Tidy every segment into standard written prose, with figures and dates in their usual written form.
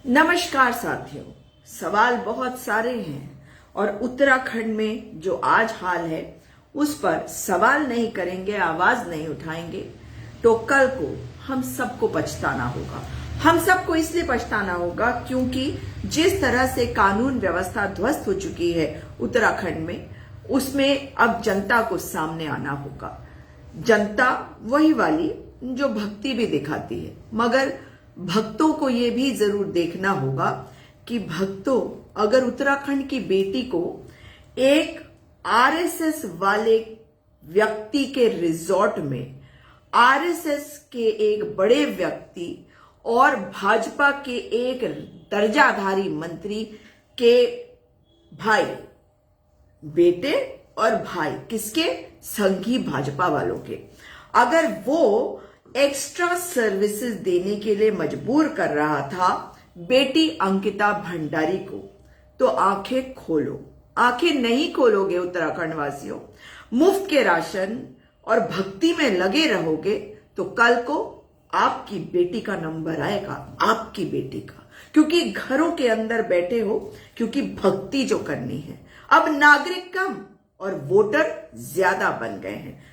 नमस्कार साथियों। सवाल बहुत सारे हैं और उत्तराखंड में जो आज हाल है उस पर सवाल नहीं करेंगे, आवाज नहीं उठाएंगे तो कल को हम सबको पछताना होगा। हम सबको इसलिए पछताना होगा क्योंकि जिस तरह से कानून व्यवस्था ध्वस्त हो चुकी है उत्तराखंड में, उसमें अब जनता को सामने आना होगा। जनता वही वाली जो भक्ति भी दिखाती है, मगर भक्तों को यह भी जरूर देखना होगा कि भक्तों, अगर उत्तराखंड की बेटी को एक आरएसएस वाले व्यक्ति के रिजॉर्ट में आरएसएस के एक बड़े व्यक्ति और भाजपा के एक दर्जाधारी मंत्री के भाई, बेटे और भाई, किसके? संघी भाजपा वालों के, अगर वो एक्स्ट्रा सर्विसेज देने के लिए मजबूर कर रहा था बेटी अंकिता भंडारी को, तो आंखें खोलो। आंखें नहीं खोलोगे उत्तराखंड वासियों, मुफ्त के राशन और भक्ति में लगे रहोगे तो कल को आपकी बेटी का नंबर आएगा, आपकी बेटी का, क्योंकि घरों के अंदर बैठे हो, क्योंकि भक्ति जो करनी है। अब नागरिक कम और वोटर ज्यादा बन गए हैं।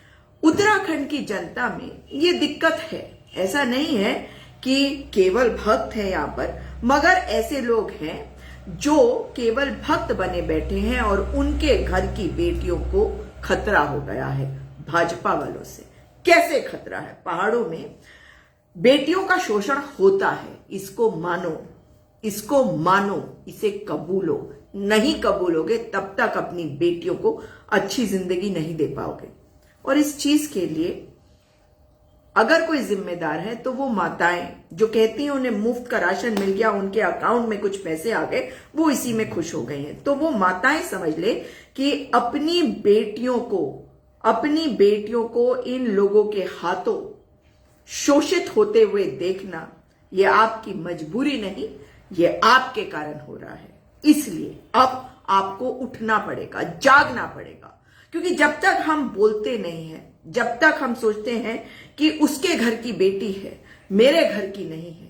उत्तराखंड की जनता में ये दिक्कत है। ऐसा नहीं है कि केवल भक्त है यहां पर, मगर ऐसे लोग हैं जो केवल भक्त बने बैठे हैं और उनके घर की बेटियों को खतरा हो गया है भाजपा वालों से। कैसे खतरा है? पहाड़ों में बेटियों का शोषण होता है, इसको मानो, इसको मानो, इसे कबूलो। नहीं कबूलोगे तब तक अपनी बेटियों को अच्छी जिंदगी नहीं दे पाओगे। और इस चीज के लिए अगर कोई जिम्मेदार है तो वो माताएं जो कहती हैं उन्हें मुफ्त का राशन मिल गया, उनके अकाउंट में कुछ पैसे आ गए, वो इसी में खुश हो गई हैं। तो वो माताएं समझ ले कि अपनी बेटियों को इन लोगों के हाथों शोषित होते हुए देखना, ये आपकी मजबूरी नहीं, ये आपके कारण हो रहा है। इसलिए अब आपको उठना पड़ेगा, जागना पड़ेगा, क्योंकि जब तक हम बोलते नहीं हैं, जब तक हम सोचते हैं कि उसके घर की बेटी है, मेरे घर की नहीं है,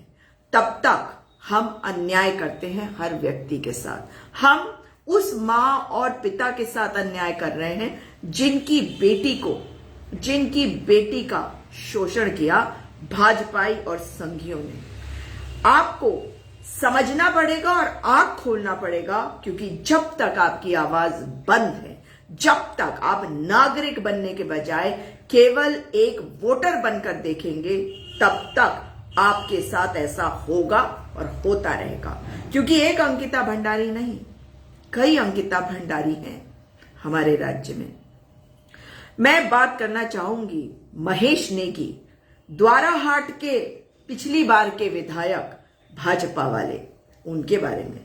तब तक हम अन्याय करते हैं हर व्यक्ति के साथ। हम उस मां और पिता के साथ अन्याय कर रहे हैं जिनकी बेटी का शोषण किया भाजपाई और संघियों ने। आपको समझना पड़ेगा और आंख खोलना पड़ेगा, क्योंकि जब तक आपकी आवाज बंद है, जब तक आप नागरिक बनने के बजाय केवल एक वोटर बनकर देखेंगे, तब तक आपके साथ ऐसा होगा और होता रहेगा। क्योंकि एक अंकिता भंडारी नहीं, कई अंकिता भंडारी हैं हमारे राज्य में। मैं बात करना चाहूंगी महेश नेगी, द्वाराहाट के पिछली बार के विधायक भाजपा वाले, उनके बारे में।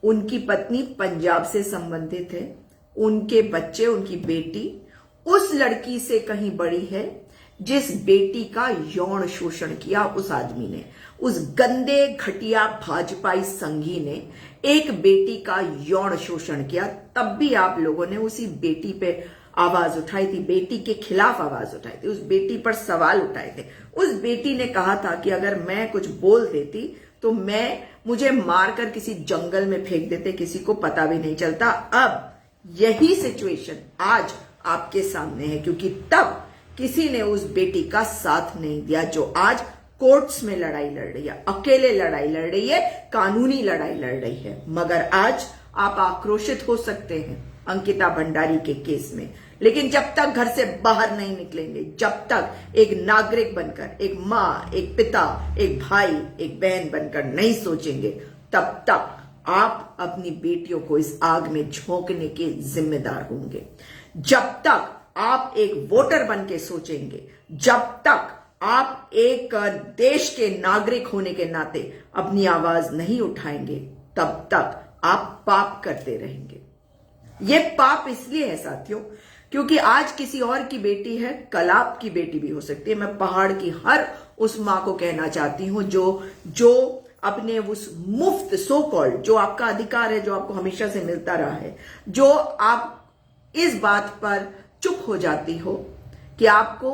उनकी पत्नी पंजाब से संबंधित है, उनके बच्चे, उनकी बेटी उस लड़की से कहीं बड़ी है जिस बेटी का यौन शोषण किया उस आदमी ने। उस गंदे घटिया भाजपाई संघी ने एक बेटी का यौन शोषण किया, तब भी आप लोगों ने उसी बेटी पे आवाज उठाई थी, बेटी के खिलाफ आवाज उठाई थी, उस बेटी पर सवाल उठाए थे। उस बेटी ने कहा था कि अगर मैं कुछ बोल देती तो मुझे मारकर किसी जंगल में फेंक देते, किसी को पता भी नहीं चलता। अब यही सिचुएशन आज आपके सामने है, क्योंकि तब किसी ने उस बेटी का साथ नहीं दिया जो आज कोर्ट्स में लड़ाई लड़ रही है, अकेले लड़ाई लड़ रही है, कानूनी लड़ाई लड़ रही है। मगर आज आप आक्रोशित हो सकते हैं अंकिता भंडारी के केस में, लेकिन जब तक घर से बाहर नहीं निकलेंगे, जब तक एक नागरिक बनकर, एक मां, एक पिता, एक भाई, एक बहन बनकर नहीं सोचेंगे, तब तक आप अपनी बेटियों को इस आग में झोंकने के जिम्मेदार होंगे। जब तक आप एक वोटर बन के सोचेंगे, जब तक आप एक देश के नागरिक होने के नाते अपनी आवाज नहीं उठाएंगे, तब तक आप पाप करते रहेंगे। ये पाप इसलिए है साथियों क्योंकि आज किसी और की बेटी है, कल आपकी बेटी भी हो सकती है। मैं पहाड़ की हर उस मां को कहना चाहती हूं जो अपने उस मुफ्त सो कॉल्ड, जो आपका अधिकार है, जो आपको हमेशा से मिलता रहा है, जो आप इस बात पर चुप हो जाती हो कि आपको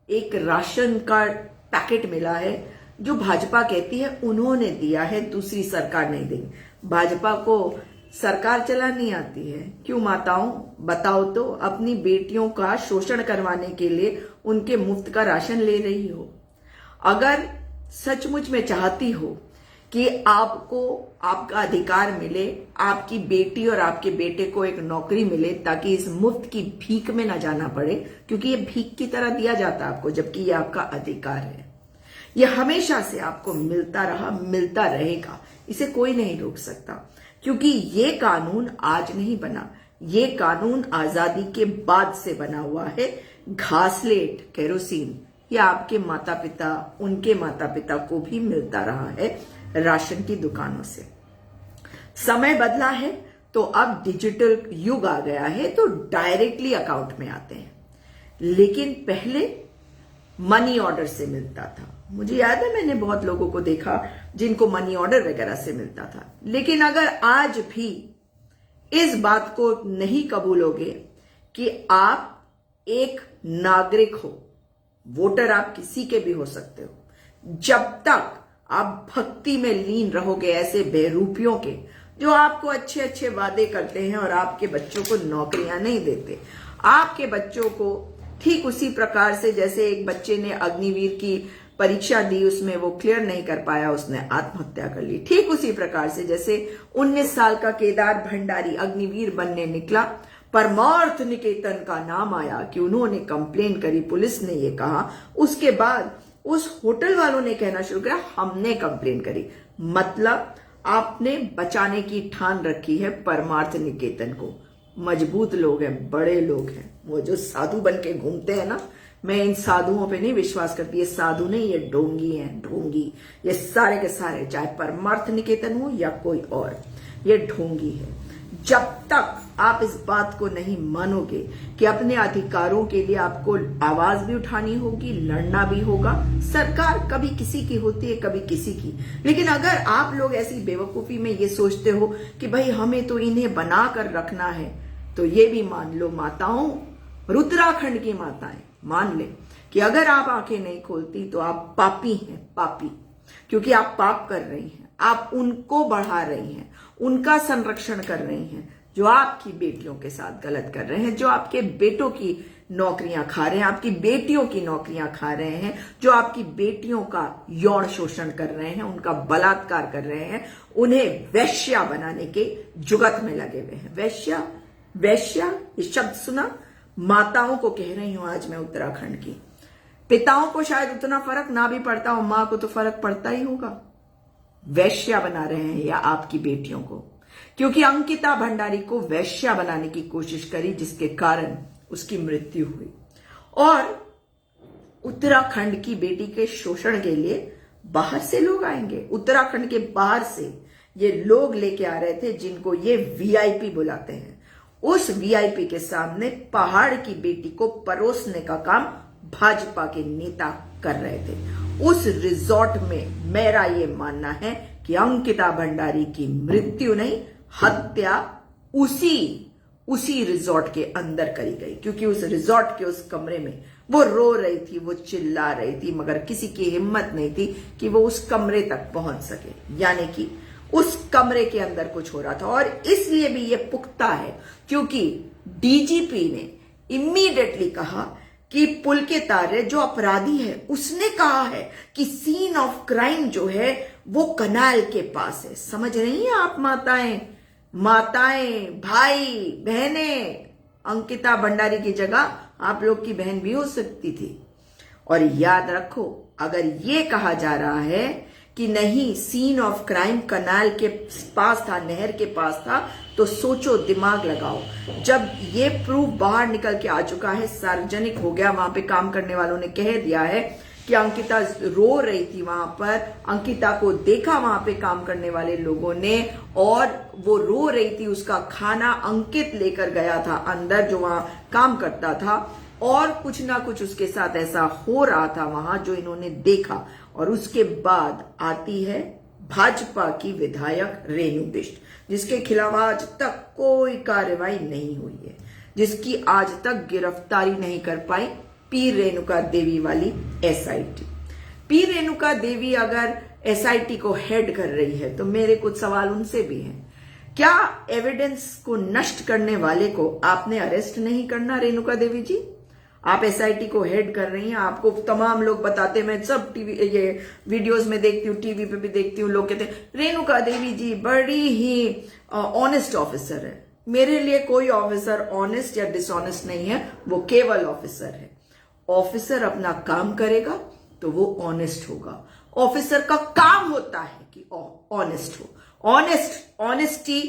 एक राशन का पैकेट मिला है जो भाजपा कहती है उन्होंने दिया है, दूसरी सरकार नहीं देगी। भाजपा को सरकार चलानी आती है। क्यों माताओं, बताओ तो, अपनी बेटियों का शोषण करवाने के लिए उनके मुफ्त का राशन ले रही हो। अगर सचमुच में चाहती हो कि आपको आपका अधिकार मिले, आपकी बेटी और आपके बेटे को एक नौकरी मिले ताकि इस मुफ्त की भीख में ना जाना पड़े, क्योंकि ये भीख की तरह दिया जाता है आपको, जबकि ये आपका अधिकार है। ये हमेशा से आपको मिलता रहा, मिलता रहेगा, इसे कोई नहीं रोक सकता। क्योंकि ये कानून आज नहीं बना, ये कानून आजादी के बाद से बना हुआ है। घासलेट, केरोसिन, ये आपके माता पिता, उनके माता पिता को भी मिलता रहा है राशन की दुकानों से। समय बदला है तो अब डिजिटल युग आ गया है, तो डायरेक्टली अकाउंट में आते हैं। लेकिन पहले मनी ऑर्डर से मिलता था। मुझे याद है, मैंने बहुत लोगों को देखा जिनको मनी ऑर्डर वगैरह से मिलता था। लेकिन अगर आज भी इस बात को नहीं कबूलोगे कि आप एक नागरिक हो, वोटर आप किसी के भी हो सकते हो, जब तक आप भक्ति में लीन रहोगे ऐसे बेरूपियों के, जो आपको अच्छे अच्छे वादे करते हैं और आपके बच्चों को नौकरियां नहीं देते, आपके बच्चों को ठीक उसी प्रकार से जैसे एक बच्चे ने अग्निवीर की परीक्षा दी, उसमें वो क्लियर नहीं कर पाया, उसने आत्महत्या कर ली। ठीक उसी प्रकार से जैसे 19 साल का केदार भंडारी अग्निवीर बनने निकला, परमार्थ निकेतन का नाम आया कि उन्होंने कंप्लेन करी, पुलिस ने ये कहा, उसके बाद उस होटल वालों ने कहना शुरू किया हमने कंप्लेन करी। मतलब आपने बचाने की ठान रखी है परमार्थ निकेतन को। मजबूत लोग हैं, बड़े लोग हैं, वो जो साधु बन के घूमते हैं ना, मैं इन साधुओं पे नहीं विश्वास करती। ये साधु नहीं, ये ढोंगी हैं, ढोंगी। ये सारे के सारे, चाहे परमार्थ निकेतन हो या कोई और, ये ढोंगी है। जब तक आप इस बात को नहीं मानोगे कि अपने अधिकारों के लिए आपको आवाज भी उठानी होगी, लड़ना भी होगा। सरकार कभी किसी की होती है, कभी किसी की। लेकिन अगर आप लोग ऐसी बेवकूफी में ये सोचते हो कि भाई हमें तो इन्हें बना कर रखना है, तो ये भी मान लो माताओं, रुद्राखंड की माताएं, मान ले कि अगर आप आंखें नहीं खोलती तो आप पापी हैं, पापी। क्योंकि आप पाप कर रही हैं, आप उनको बढ़ा रही हैं, उनका संरक्षण कर रही हैं जो आपकी बेटियों के साथ गलत कर रहे हैं, जो आपके बेटों की नौकरियां खा रहे हैं, आपकी बेटियों की नौकरियां खा रहे हैं, जो आपकी बेटियों का यौन शोषण कर रहे हैं, उनका बलात्कार कर रहे हैं, उन्हें वैश्या बनाने के जुगत में लगे हुए हैं। वैश्या, वैश्या, ये शब्द सुना? माताओं को कह रही हूं आज मैं उत्तराखंड की। पिताओं को शायद उतना फर्क ना भी पड़ता हो, मां को तो फर्क पड़ता ही होगा। वैश्या बना रहे हैं या आपकी बेटियों को, क्योंकि अंकिता भंडारी को वैश्या बनाने की कोशिश करी, जिसके कारण उसकी मृत्यु हुई। और उत्तराखंड की बेटी के शोषण के लिए बाहर से लोग आएंगे, उत्तराखंड के बाहर से ये लोग लेके आ रहे थे जिनको ये वीआईपी बुलाते हैं। उस वीआईपी के सामने पहाड़ की बेटी को परोसने का काम भाजपा के नेता कर रहे थे। उस रिजॉर्ट में मेरा ये मानना है कि अंकिता भंडारी की मृत्यु नहीं, हत्या उसी रिजॉर्ट के अंदर करी गई। क्योंकि उस रिजॉर्ट के उस कमरे में वो रो रही थी, वो चिल्ला रही थी, मगर किसी की हिम्मत नहीं थी कि वो उस कमरे तक पहुंच सके। यानी कि उस कमरे के अंदर कुछ हो रहा था। और इसलिए भी ये पुख्ता है क्योंकि डीजीपी ने इमीडिएटली कहा कि पुलकेतार्य जो अपराधी है उसने कहा है कि सीन ऑफ क्राइम जो है वो कनाल के पास है। समझ रही हैं आप माताएं, भाई, बहनें? अंकिता भंडारी की जगह आप लोग की बहन भी हो सकती थी। और याद रखो, अगर ये कहा जा रहा है कि नहीं सीन ऑफ क्राइम कनाल के पास था, नहर के पास था, तो सोचो, दिमाग लगाओ। जब ये प्रूफ बाहर निकल के आ चुका है, सार्वजनिक हो गया, वहां पे काम करने वालों ने कह दिया है कि अंकिता रो रही थी वहां पर, अंकिता को देखा वहां पे काम करने वाले लोगों ने, और वो रो रही थी, उसका खाना अंकित लेकर गया था अंदर जो वहां काम करता था, और कुछ ना कुछ उसके साथ ऐसा हो रहा था वहां जो इन्होंने देखा। और उसके बाद आती है भाजपा की विधायक रेणु बिष्ट, जिसके खिलाफ आज तक कोई कार्रवाई नहीं हुई है, जिसकी आज तक गिरफ्तारी नहीं कर पाई पीर रेणुका देवी वाली एसआईटी। पी रेणुका देवी अगर एसआईटी को हेड कर रही है तो मेरे कुछ सवाल उनसे भी हैं। क्या एविडेंस को नष्ट करने वाले को आपने अरेस्ट नहीं करना रेणुका देवी जी? आप एसआईटी को हेड कर रही हैं, आपको तमाम लोग बताते, मैं सब टीवी ये वीडियोस में देखती हूँ, टीवी पे भी देखती हूँ, लोग कहते हैं रेणुका देवी जी बड़ी ही ऑनेस्ट ऑफिसर है। मेरे लिए कोई ऑफिसर ऑनेस्ट या डिसऑनेस्ट नहीं है, वो केवल ऑफिसर है। ऑफिसर अपना काम करेगा तो वो ऑनेस्ट होगा। ऑफिसर का काम होता है कि ऑनेस्ट हो। ऑनेस्टी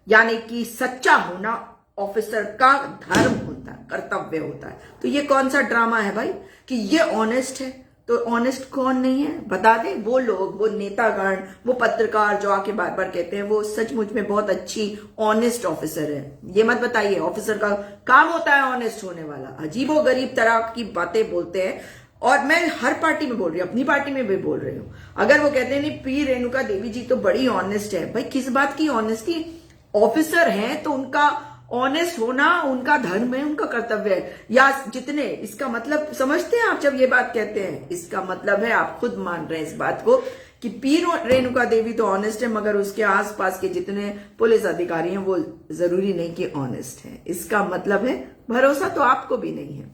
यानी कि सच्चा होना ऑफिसर का धर्म होता है, कर्तव्य होता है। तो ये कौन सा ड्रामा है भाई कि ये ऑनेस्ट है? तो ऑनेस्ट कौन नहीं है बता दे। वो लोग, वो नेतागण, वो पत्रकार जो आके बार बार कहते हैं वो सचमुच में बहुत अच्छी ऑनेस्ट ऑफिसर है, ये मत बताइए। ऑफिसर का काम होता है ऑनेस्ट होने वाला। अजीबो गरीब तरह की बातें बोलते हैं, और मैं हर पार्टी में बोल रही हूँ, अपनी पार्टी में भी बोल रही हूँ। अगर वो कहते हैं नहीं पी रेणुका देवी जी तो बड़ी ऑनेस्ट है, भाई किस बात की ऑनेस्टी? ऑफिसर हैं तो उनका ऑनेस्ट होना उनका धर्म है, उनका कर्तव्य है। या जितने, इसका मतलब समझते हैं आप जब ये बात कहते हैं, इसका मतलब है आप खुद मान रहे हैं इस बात को कि पी रेणुका देवी तो ऑनेस्ट है, मगर उसके आसपास के जितने पुलिस अधिकारी हैं वो जरूरी नहीं कि ऑनेस्ट हैं। इसका मतलब है भरोसा तो आपको भी नहीं है,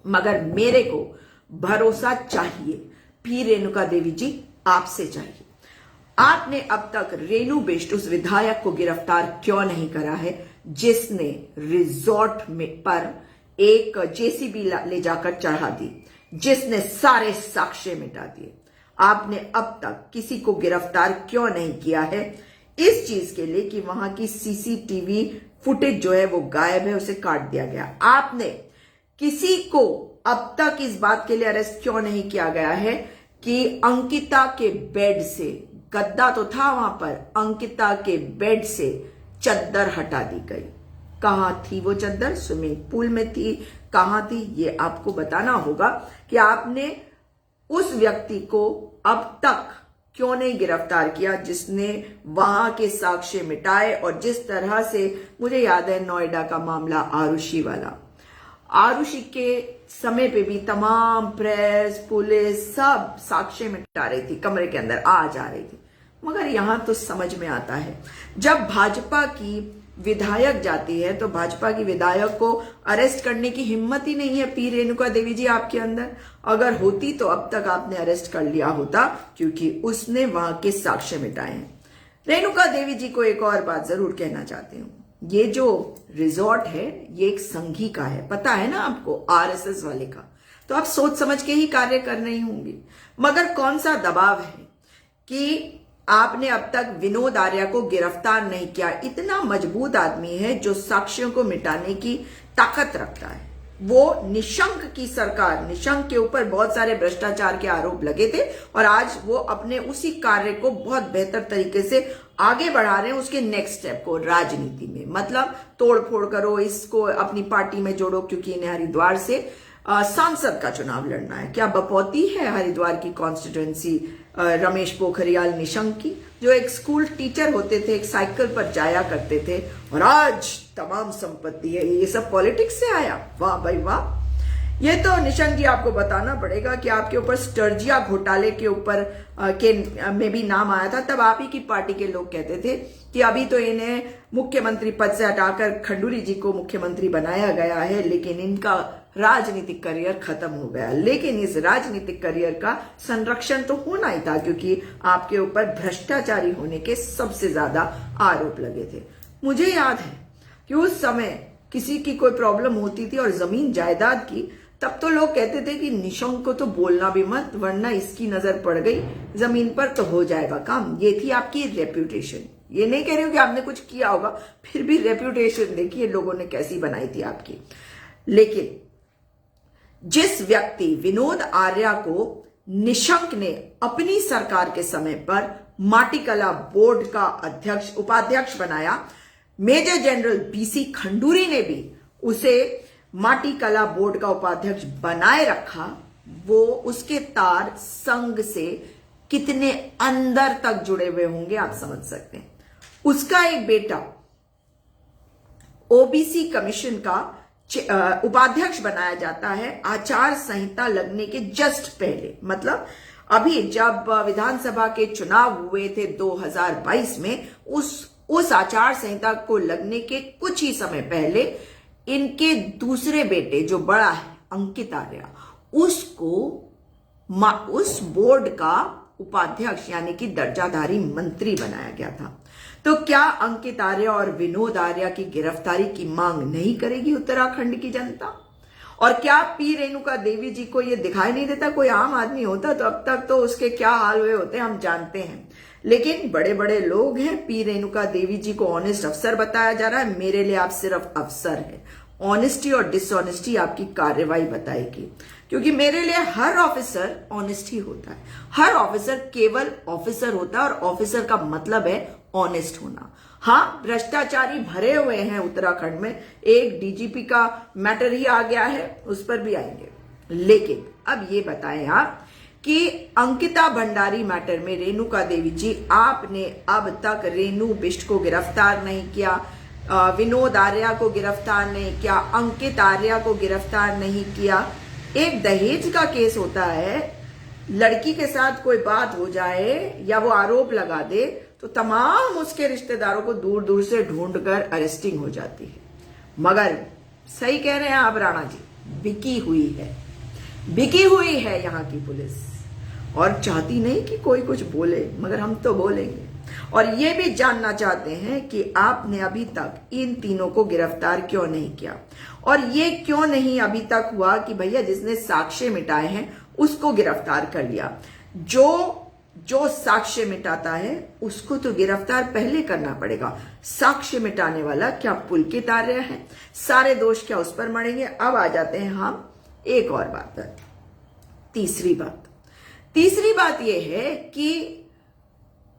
मगर मेरे को भरोसा चाहिए। पी रेणुका देवी जी आपसे चाहिए। आपने अब तक रेणु बिष्ट उस विधायक को गिरफ्तार क्यों नहीं करा है जिसने रिजॉर्ट में पर एक जेसीबी ले जाकर चढ़ा दी, जिसने सारे साक्ष्य मिटा दिए? आपने अब तक किसी को गिरफ्तार क्यों नहीं किया है इस चीज के लिए कि वहां की सीसीटीवी फुटेज जो है वो गायब है, उसे काट दिया गया? आपने किसी को अब तक इस बात के लिए अरेस्ट क्यों नहीं किया गया है कि अंकिता के बेड से, गद्दा तो था वहां पर, अंकिता के बेड से चद्दर हटा दी गई? कहां थी वो चद्दर? स्विमिंग पूल में थी? कहां थी ये आपको बताना होगा कि आपने उस व्यक्ति को अब तक क्यों नहीं गिरफ्तार किया जिसने वहां के साक्ष्य मिटाए। और जिस तरह से मुझे याद है नोएडा का मामला आरुषि वाला, आरुषि के समय पे भी तमाम प्रेस, पुलिस सब साक्ष्य मिटा रही थी, कमरे के अंदर आ जा रही थी। मगर यहां तो समझ में आता है जब भाजपा की विधायक जाती है तो भाजपा की विधायक को अरेस्ट करने की हिम्मत ही नहीं है पी रेणुका देवी जी आपके अंदर। अगर होती तो अब तक आपने अरेस्ट कर लिया होता, क्योंकि उसने वहां के साक्ष्य मिटाए हैं। रेणुका देवी जी को एक और बात जरूर कहना चाहती हूं, ये जो रिजॉर्ट है ये एक संघी का है, पता है ना आपको, आरएसएस वाले का। तो आप सोच समझ के ही कार्य कर रही होंगी। मगर कौन सा दबाव है कि आपने अब तक विनोद आर्या को गिरफ्तार नहीं किया? इतना मजबूत आदमी है जो साक्ष्यों को मिटाने की ताकत रखता है। वो निशंक की सरकार, निशंक के ऊपर बहुत सारे भ्रष्टाचार के आरोप लगे थे और आज वो अपने उसी कार्य को बहुत बेहतर तरीके से आगे बढ़ा रहे हैं, उसके नेक्स्ट स्टेप को राजनीति में। मतलब तोड़ फोड़ करो, इसको अपनी पार्टी में जोड़ो, क्योंकि इन्हें हरिद्वार से सांसद का चुनाव लड़ना है। क्या बपौती है हरिद्वार की कॉन्स्टिट्यूएंसी रमेश पोखरियाल निशंक की, जो एक स्कूल टीचर होते थे, एक साइकिल पर जाया करते थे और आज तमाम संपत्ति है। ये सब पॉलिटिक्स से आया? वाह भाई वाह। ये तो निशंक जी आपको बताना पड़ेगा कि आपके ऊपर स्टर्जिया घोटाले के ऊपर में भी नाम आया था, तब आप ही की पार्टी के लोग कहते थे कि अभी तो इन्हें मुख्यमंत्री पद से हटाकर खंडूरी जी को मुख्यमंत्री बनाया गया है, लेकिन इनका राजनीतिक करियर खत्म हो गया। लेकिन इस राजनीतिक करियर का संरक्षण तो होना ही था, क्योंकि आपके ऊपर भ्रष्टाचारी होने के सबसे ज्यादा आरोप लगे थे। मुझे याद है कि उस समय किसी की कोई प्रॉब्लम होती थी और जमीन जायदाद की, तब तो लोग कहते थे कि निशंक को तो बोलना भी मत, वरना इसकी नजर पड़ गई जमीन पर तो हो जाएगा काम। ये थी आपकी रेप्यूटेशन। ये नहीं कह रही हूं कि आपने कुछ किया होगा, फिर भी रेप्यूटेशन देखिए लोगों ने कैसी बनाई थी आपकी। लेकिन जिस व्यक्ति विनोद आर्या को निशंक ने अपनी सरकार के समय पर माटीकला बोर्ड का अध्यक्ष, उपाध्यक्ष बनाया, मेजर जनरल बीसी खंडूरी ने भी उसे माटीकला बोर्ड का उपाध्यक्ष बनाए रखा। वो उसके तार संघ से कितने अंदर तक जुड़े हुए होंगे आप समझ सकते हैं। उसका एक बेटा ओबीसी कमीशन का उपाध्यक्ष बनाया जाता है आचार संहिता लगने के जस्ट पहले। मतलब अभी जब विधानसभा के चुनाव हुए थे 2022 में, उस आचार संहिता को लगने के कुछ ही समय पहले इनके दूसरे बेटे जो बड़ा है अंकित आर्य, उसको उस बोर्ड का उपाध्यक्ष यानी कि दर्जाधारी मंत्री बनाया गया था। तो क्या अंकित आर्य और विनोद आर्य की गिरफ्तारी की मांग नहीं करेगी उत्तराखंड की जनता? और क्या पी रेणुका देवी जी को यह दिखाई नहीं देता? कोई आम आदमी होता तो अब तक तो उसके क्या हाल हुए होते हम जानते हैं, लेकिन बड़े बड़े लोग हैं। पी रेणुका देवी जी को ऑनेस्ट अफसर बताया जा रहा है। मेरे लिए आप सिर्फ अफसर है। ऑनेस्टी और डिसऑनेस्टी आपकी कार्रवाई बताएगी, क्योंकि मेरे लिए हर ऑफिसर ऑनेस्ट ही होता है। हर ऑफिसर केवल ऑफिसर होता है और ऑफिसर का मतलब है ऑनेस्ट होना। हाँ, भ्रष्टाचारी भरे हुए हैं उत्तराखंड में। एक डीजीपी का मैटर ही आ गया है, उस पर भी आएंगे। लेकिन अब ये बताएं आप कि अंकिता भंडारी मैटर में रेणुका देवी जी, आपने अब तक रेणु बिष्ट को गिरफ्तार नहीं किया, विनोद आर्य को गिरफ्तार नहीं किया, अंकित आर्य को गिरफ्तार नहीं किया। एक दहेज का केस होता है, लड़की के साथ कोई बात हो जाए या वो आरोप लगा दे तो तमाम उसके रिश्तेदारों को दूर दूर से ढूंढकर अरेस्टिंग हो जाती है। मगर सही कह रहे हैं आप राणा जी, बिकी हुई है यहाँ की पुलिस, और चाहती नहीं कि कोई कुछ बोले, मगर हम तो बोलेंगे। और ये भी जानना चाहते हैं कि आपने अभी तक इन तीनों को गिरफ्तार क्यों नहीं किया, और ये क्यों नहीं अभी तक हुआ कि भैया जिसने साक्ष्य मिटाए हैं उसको गिरफ्तार कर लिया। जो साक्ष्य मिटाता है उसको तो गिरफ्तार पहले करना पड़ेगा। साक्ष्य मिटाने वाला क्या पुलकित आर्य है? सारे दोष क्या उस पर मरेंगे? अब आ जाते हैं हम एक और बात पर। तीसरी बात यह है कि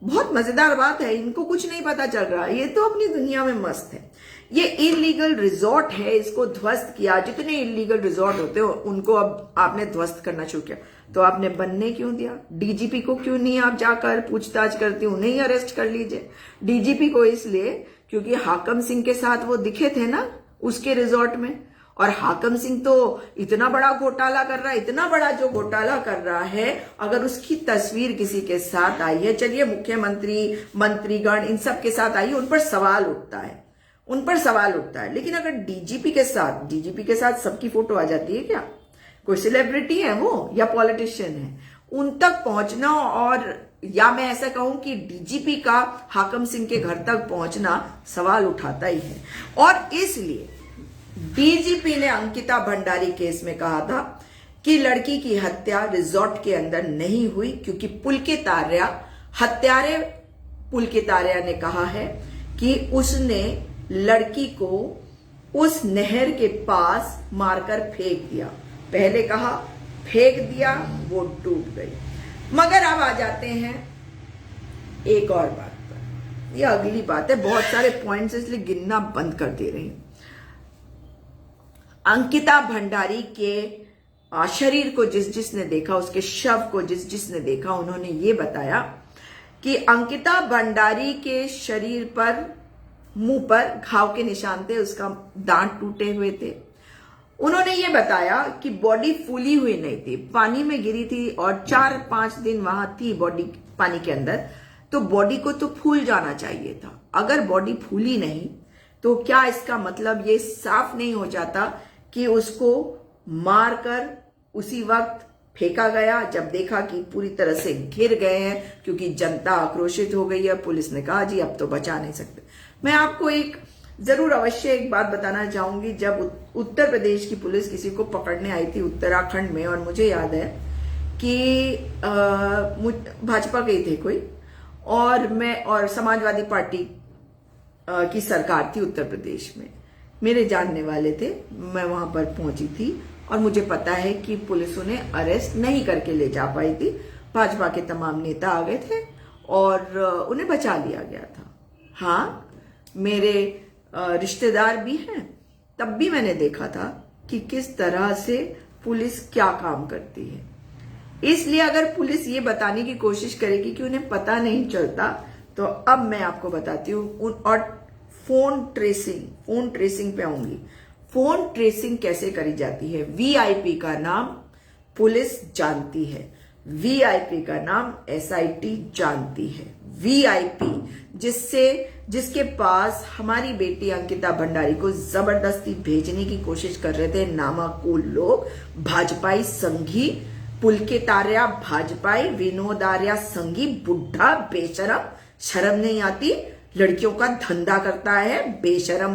बहुत मजेदार बात है, इनको कुछ नहीं पता चल रहा, ये तो अपनी दुनिया में मस्त है। ये इलीगल रिजॉर्ट है, इसको ध्वस्त किया। जितने इलीगल रिजॉर्ट होते हो उनको अब आपने ध्वस्त करना शुरू किया, तो आपने बनने क्यों दिया? डीजीपी को क्यों नहीं आप जाकर पूछताछ करती, उन्हें ही अरेस्ट कर लीजिए। डीजीपी को इसलिए क्योंकि हाकम सिंह के साथ वो दिखे थे ना उसके रिजॉर्ट में, और हाकम सिंह तो इतना बड़ा घोटाला कर रहा है, इतना बड़ा जो घोटाला कर रहा है, अगर उसकी तस्वीर किसी के साथ आई है, चलिए मुख्यमंत्री, मंत्रीगण इन सब के साथ आई है, उन पर सवाल उठता है। लेकिन अगर डीजीपी के साथ सबकी फोटो आ जाती है क्या? कोई सेलिब्रिटी है वो या पॉलिटिशियन है? उन तक पहुंचना, और या मैं ऐसा कहूं कि डीजीपी का हाकम सिंह के घर तक पहुंचना सवाल उठाता ही है। और इसलिए डीजीपी ने अंकिता भंडारी केस में कहा था कि लड़की की हत्या रिजॉर्ट के अंदर नहीं हुई, क्योंकि पुलकित आर्य ने कहा है कि उसने लड़की को उस नहर के पास मारकर फेंक दिया। पहले कहा फेंक दिया, वो डूब गई। मगर अब आ जाते हैं एक और बात पर। यह अगली बात है, बहुत सारे पॉइंट्स इसलिए गिनना बंद कर दे रही हूं। अंकिता भंडारी के शरीर को जिसने देखा, उसके शव को जिसने देखा, उन्होंने ये बताया कि अंकिता भंडारी के शरीर पर, मुंह पर घाव के निशान थे, उसका दांत टूटे हुए थे। उन्होंने ये बताया कि बॉडी फूली हुई नहीं थी, पानी में गिरी थी और 4-5 दिन वहां थी बॉडी पानी के अंदर, तो बॉडी को तो फूल जाना चाहिए था। अगर बॉडी फूली नहीं तो क्या इसका मतलब ये साफ नहीं हो जाता कि उसको मारकर उसी वक्त फेंका गया, जब देखा कि पूरी तरह से घिर गए हैं, क्योंकि जनता आक्रोशित हो गई है। पुलिस ने कहा जी अब तो बचा नहीं सकते। मैं आपको जरूर अवश्य एक बात बताना चाहूंगी। जब उत्तर प्रदेश की पुलिस किसी को पकड़ने आई थी उत्तराखंड में, और मुझे याद है कि भाजपा के थे कोई, और समाजवादी पार्टी की सरकार थी उत्तर प्रदेश में, मेरे जानने वाले थे, मैं वहां पर पहुंची थी और मुझे पता है कि पुलिस उन्हें अरेस्ट नहीं करके ले जा पाई थी। भाजपा के तमाम नेता आ गए थे और उन्हें बचा लिया गया था। हाँ, मेरे रिश्तेदार भी हैं, तब भी मैंने देखा था कि किस तरह से पुलिस क्या काम करती है। इसलिए अगर पुलिस ये बताने की कोशिश करेगी कि उन्हें पता नहीं चलता, तो अब मैं आपको बताती हूँ। और फोन ट्रेसिंग पे आऊंगी। फोन ट्रेसिंग कैसे करी जाती है? वीआईपी का नाम पुलिस जानती है। वीआईपी का नाम एसआईटी जानती है। वीआईपी जिसके पास हमारी बेटी अंकिता भंडारी को जबरदस्ती भेजने की कोशिश कर रहे थे नामाकुल लोग, भाजपाई संघी, पुलकित आर्या भाजपाई, विनोद आर्या संघी, बुढ़ा बेशरम, शर्म नहीं आती, लड़कियों का धंधा करता है बेशरम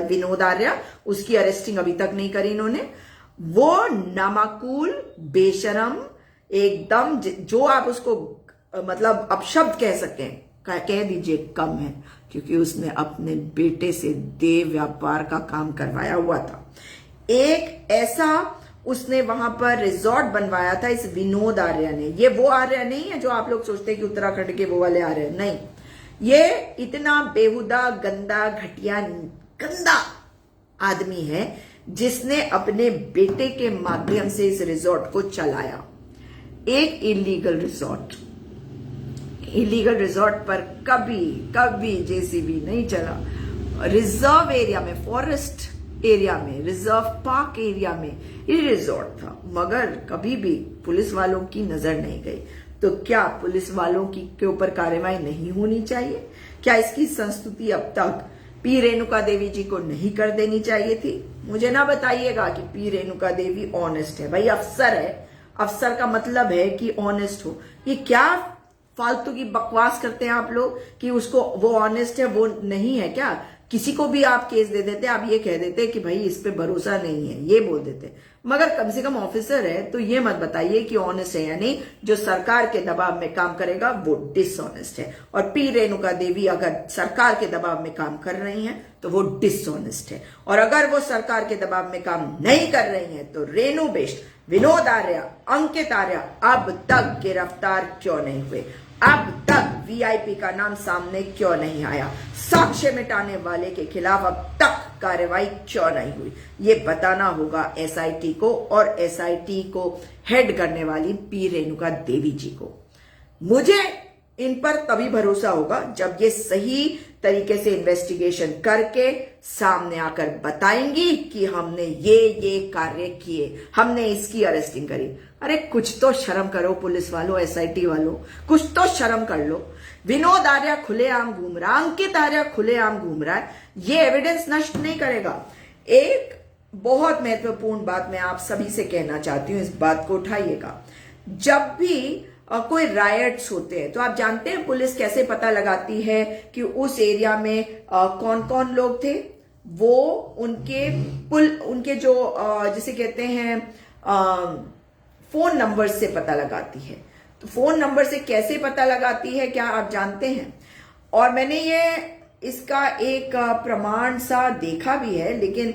विनोद आर्या, उसकी अरेस्टिंग अभी तक नहीं करी इन्होंने। वो नामाकुल बेशरम एकदम, जो आप उसको मतलब अपशब्द कह सकें, कह दीजिए कम है, क्योंकि उसने अपने बेटे से देह व्यापार का काम करवाया हुआ था। एक ऐसा उसने वहां पर रिजॉर्ट बनवाया था इस विनोद आर्या ने। ये वो आर्या नहीं है जो आप लोग सोचते हैं कि उत्तराखंड के वो वाले आर्या, नहीं, ये इतना बेहुदा गंदा घटिया गंदा आदमी है जिसने अपने बेटे के माध्यम से इस रिजॉर्ट को चलाया। एक इलीगल रिजॉर्ट पर कभी जेसीबी नहीं चला। रिजर्व एरिया में, फॉरेस्ट एरिया में, रिजर्व पार्क एरिया में ये रिजॉर्ट था, मगर कभी भी पुलिस वालों की नजर नहीं गई। तो क्या पुलिस वालों के ऊपर कार्रवाई नहीं होनी चाहिए? क्या इसकी संस्तुति अब तक पी रेणुका देवी जी को नहीं कर देनी चाहिए थी? मुझे ना बताइएगा कि पी रेणुका देवी ऑनेस्ट है। भाई अफसर है, अफसर का मतलब है कि ऑनेस्ट हो। ये क्या फालतू की बकवास करते हैं आप लोग कि उसको वो ऑनेस्ट है, वो नहीं है क्या? किसी को भी आप केस दे देते, आप ये कह देते कि भाई इस पे भरोसा नहीं है, ये बोल देते। मगर कम से कम ऑफिसर है तो ये मत बताइए कि ऑनेस्ट है या नहीं। जो सरकार के दबाव में काम करेगा वो डिसऑनेस्ट है, और पी रेणुका देवी अगर सरकार के दबाव में काम कर रही हैं तो वो डिसऑनेस्ट है। और अगर वो सरकार के दबाव में काम नहीं कर रही हैं तो रेणु बेस्ट, विनोद आर्या, अंकित आर्या अब तक गिरफ्तार क्यों नहीं हुए? अब तक वीआईपी का नाम सामने क्यों नहीं आया? साक्ष्य मिटाने वाले के खिलाफ अब तक कार्रवाई क्यों नहीं हुई? ये बताना होगा एसआईटी को, और एसआईटी को हेड करने वाली पी रेणुका देवी जी को। मुझे इन पर तभी भरोसा होगा जब ये सही तरीके से इन्वेस्टिगेशन करके सामने आकर बताएंगी कि हमने ये कार्य किए, हमने इसकी अरेस्टिंग करी। अरे कुछ तो शर्म करो पुलिस वालों, एसआईटी वालों, कुछ तो शर्म कर लो। विनोद आर्या खुलेआम घूम रहा, अंकित आर्या खुलेआम घूम रहा है, ये एविडेंस नष्ट नहीं करेगा। एक बहुत महत्वपूर्ण बात मैं आप सभी से कहना चाहती हूं, इस बात को उठाइएगा। जब भी कोई रायट्स होते हैं तो आप जानते हैं पुलिस कैसे पता लगाती है कि उस एरिया में कौन कौन लोग थे? वो उनके जो जिसे कहते हैं फोन नंबर से पता लगाती है। तो फोन नंबर से कैसे पता लगाती है क्या आप जानते हैं? और मैंने ये इसका एक प्रमाण सा देखा भी है, लेकिन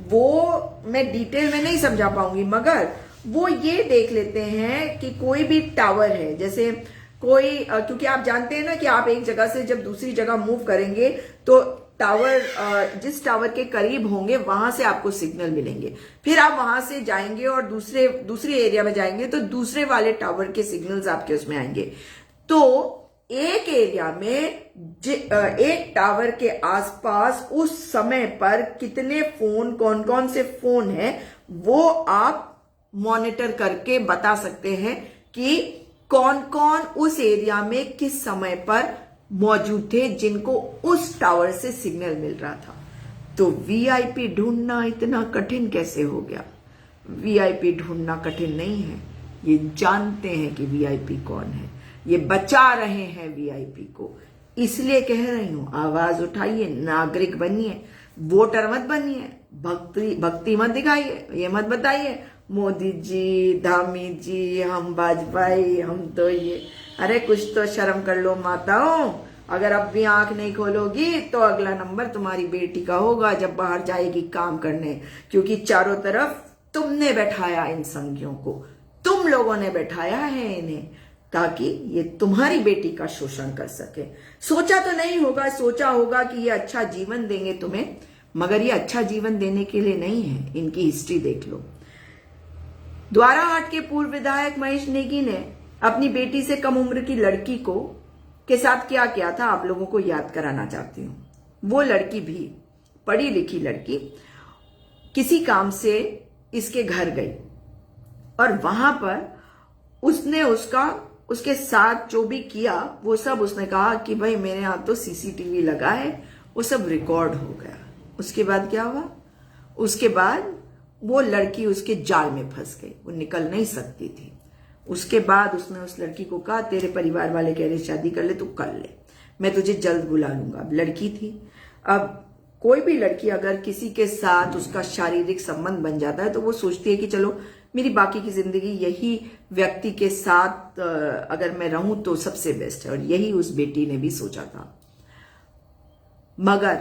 वो मैं डिटेल में नहीं समझा पाऊंगी। मगर वो ये देख लेते हैं कि कोई भी टावर है, जैसे कोई क्योंकि आप जानते हैं ना कि आप एक जगह से जब दूसरी जगह मूव करेंगे तो टावर, जिस टावर के करीब होंगे वहां से आपको सिग्नल मिलेंगे। फिर आप वहां से जाएंगे और दूसरे एरिया में जाएंगे तो दूसरे वाले टावर के सिग्नल्स आपके उसमें आएंगे। तो एक एरिया में एक टावर के आसपास उस समय पर कितने फोन, कौन कौन से फोन है, वो आप मॉनिटर करके बता सकते हैं कि कौन कौन उस एरिया में किस समय पर मौजूद थे जिनको उस टावर से सिग्नल मिल रहा था। तो वीआईपी ढूंढना इतना कठिन कैसे हो गया? वीआईपी ढूंढना कठिन नहीं है, ये जानते हैं कि वीआईपी कौन है, ये बचा रहे हैं वीआईपी को। इसलिए कह रही हूं, आवाज उठाइए, नागरिक बनिए, वोटर मत बनिए, भक्ति मत दिखाइए, ये मत बताइए मोदी जी, धामी जी, हम भाजपाई, हम तो ये। अरे कुछ तो शर्म कर लो माताओं। अगर अब भी आंख नहीं खोलोगी तो अगला नंबर तुम्हारी बेटी का होगा जब बाहर जाएगी काम करने, क्योंकि चारों तरफ तुमने बैठाया इन संघियों को, तुम लोगों ने बैठाया है इन्हें ताकि ये तुम्हारी बेटी का शोषण कर सके। सोचा तो नहीं होगा, सोचा होगा कि ये अच्छा जीवन देंगे तुम्हें, मगर ये अच्छा जीवन देने के लिए नहीं है। इनकी हिस्ट्री देख लो। द्वाराहाट के पूर्व विधायक महेश नेगी ने अपनी बेटी से कम उम्र की लड़की के साथ क्या किया था आप लोगों को याद कराना चाहती हूं। वो लड़की भी पढ़ी लिखी लड़की किसी काम से इसके घर गई और वहां पर उसने उसके साथ जो भी किया वो सब उसने कहा कि भाई मेरे यहाँ तो सीसीटीवी लगा है, वो सब रिकॉर्ड हो गया। उसके बाद क्या हुआ? उसके बाद वो लड़की उसके जाल में फंस गई, वो निकल नहीं सकती थी। उसके बाद उसने उस लड़की को कहा तेरे परिवार वाले कह रहे शादी कर ले, तू कर ले, मैं तुझे जल्द बुला लूंगा। अब लड़की थी, अब कोई भी लड़की अगर किसी के साथ उसका शारीरिक संबंध बन जाता है तो वो सोचती है कि चलो मेरी बाकी की जिंदगी यही व्यक्ति के साथ अगर मैं रहूं तो सबसे बेस्ट है। और यही उस बेटी ने भी सोचा था, मगर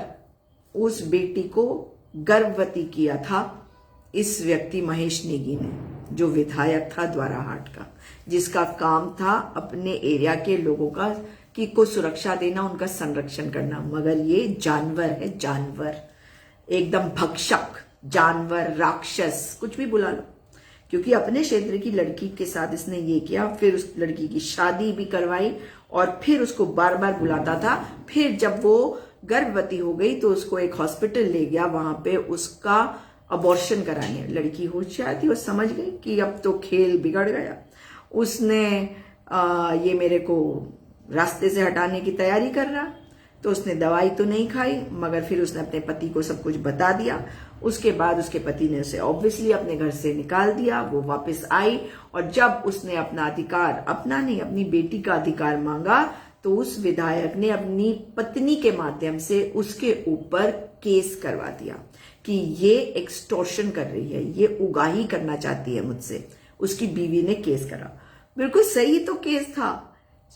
उस बेटी को गर्भवती किया था इस व्यक्ति महेश नेगी ने, जो विधायक था द्वाराहाट का, जिसका काम था अपने एरिया के लोगों को सुरक्षा देना, उनका संरक्षण करना। मगर ये जानवर है, जानवर, एकदम भक्षक जानवर, राक्षस, कुछ भी बुला लो, क्योंकि अपने क्षेत्र की लड़की के साथ इसने ये किया। फिर उस लड़की की शादी भी करवाई और फिर उसको बार बार बुलाता था। फिर जब वो गर्भवती हो गई तो उसको एक हॉस्पिटल ले गया, वहां पे उसका अबॉर्शन कराने। लड़की होशियार थी, वो समझ गई कि अब तो खेल बिगड़ गया। उसने ये मेरे को रास्ते से हटाने की तैयारी कर रहा, तो उसने दवाई तो नहीं खाई, मगर फिर उसने अपने पति को सब कुछ बता दिया। उसके बाद उसके पति ने उसे ऑब्वियसली अपने घर से निकाल दिया। वो वापस आई और जब उसने अपना अधिकार, अपना नहीं अपनी बेटी का अधिकार मांगा, तो उस विधायक ने अपनी पत्नी के माध्यम से उसके ऊपर केस करवा दिया कि ये एक्सटॉर्शन कर रही है, ये उगाही करना चाहती है मुझसे। उसकी बीवी ने केस करा, बिल्कुल सही तो केस था।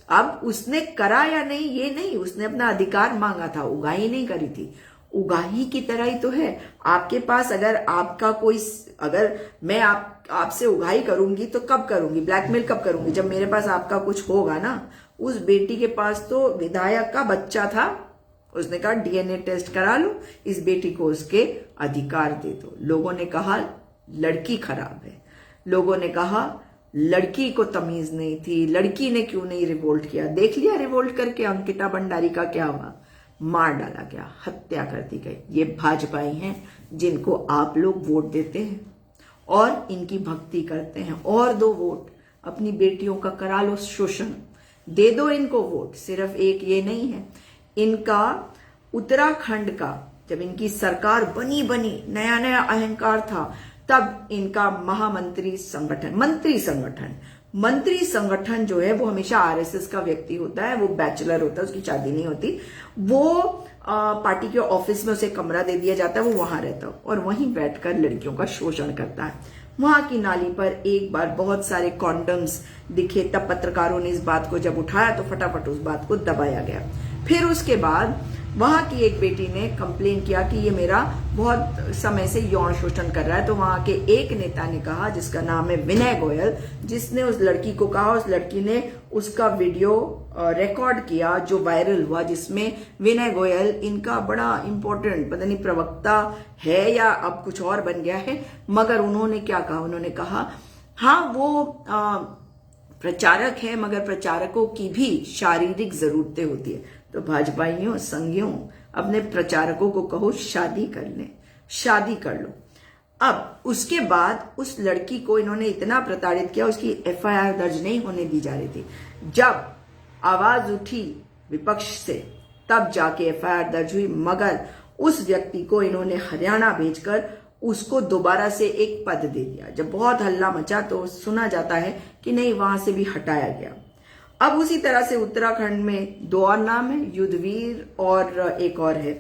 अब उसने करा या नहीं ये नहीं, उसने अपना अधिकार मांगा था, उगाही नहीं करी थी। उगाही की तरह ही तो है आपके पास, अगर आपका कोई, अगर मैं आपसे उगाही करूंगी तो कब करूंगी, ब्लैकमेल कब करूंगी, जब मेरे पास आपका कुछ होगा ना। उस बेटी के पास तो विधायक का बच्चा था, उसने कहा डीएनए टेस्ट करा लो, इस बेटी को उसके अधिकार दे दो। लोगों ने कहा लड़की खराब है, लोगों ने कहा लड़की को तमीज नहीं थी, लड़की ने क्यों नहीं रिवोल्ट किया। देख लिया रिवोल्ट करके अंकिता भंडारी का क्या हुआ, मार डाला गया, हत्या कर दी गई। ये भाजपाई हैं जिनको आप लोग वोट देते हैं और इनकी भक्ति करते हैं। और दो वोट, अपनी बेटियों का करा लो शोषण, दे दो इनको वोट। सिर्फ एक ये नहीं है, इनका उत्तराखंड का जब इनकी सरकार बनी नया नया अहंकार था, तब इनका महामंत्री संगठन, मंत्री संगठन जो है वो हमेशा आरएसएस का व्यक्ति होता है, वो बैचलर होता है, उसकी शादी नहीं होती, वो पार्टी के ऑफिस में उसे कमरा दे दिया जाता है, वो वहां रहता है और वहीं बैठकर लड़कियों का शोषण करता है। वहां की नाली पर एक बार बहुत सारे कॉन्डम्स दिखे, तब पत्रकारों ने इस बात को जब उठाया तो फटाफट उस बात को दबाया गया। फिर उसके बाद वहां की एक बेटी ने कंप्लेन किया कि ये मेरा बहुत समय से यौन शोषण कर रहा है, तो वहां के एक नेता ने कहा, जिसका नाम है विनय गोयल, जिसने उस लड़की को कहा, उस लड़की ने उसका वीडियो रिकॉर्ड किया जो वायरल हुआ, जिसमें विनय गोयल इनका बड़ा इंपॉर्टेंट पता नहीं प्रवक्ता है या अब कुछ और बन गया है, मगर उन्होंने क्या कहा, उन्होंने कहा हाँ वो प्रचारक है, मगर प्रचारकों की भी शारीरिक जरूरतें होती है। तो भाजपाइयों, संघियों, अपने प्रचारकों को कहो शादी कर लें, शादी कर लो। अब उसके बाद उस लड़की को इन्होंने इतना प्रताड़ित किया, उसकी एफआईआर दर्ज नहीं होने दी जा रही थी। जब आवाज उठी विपक्ष से तब जाके एफआईआर दर्ज हुई, मगर उस व्यक्ति को इन्होंने हरियाणा भेजकर उसको दोबारा से एक पद दे दिया। जब बहुत हल्ला मचा तो सुना जाता है कि नहीं, वहां से भी हटाया गया। अब उसी तरह से उत्तराखंड में दो और नाम है, युद्धवीर और एक और है,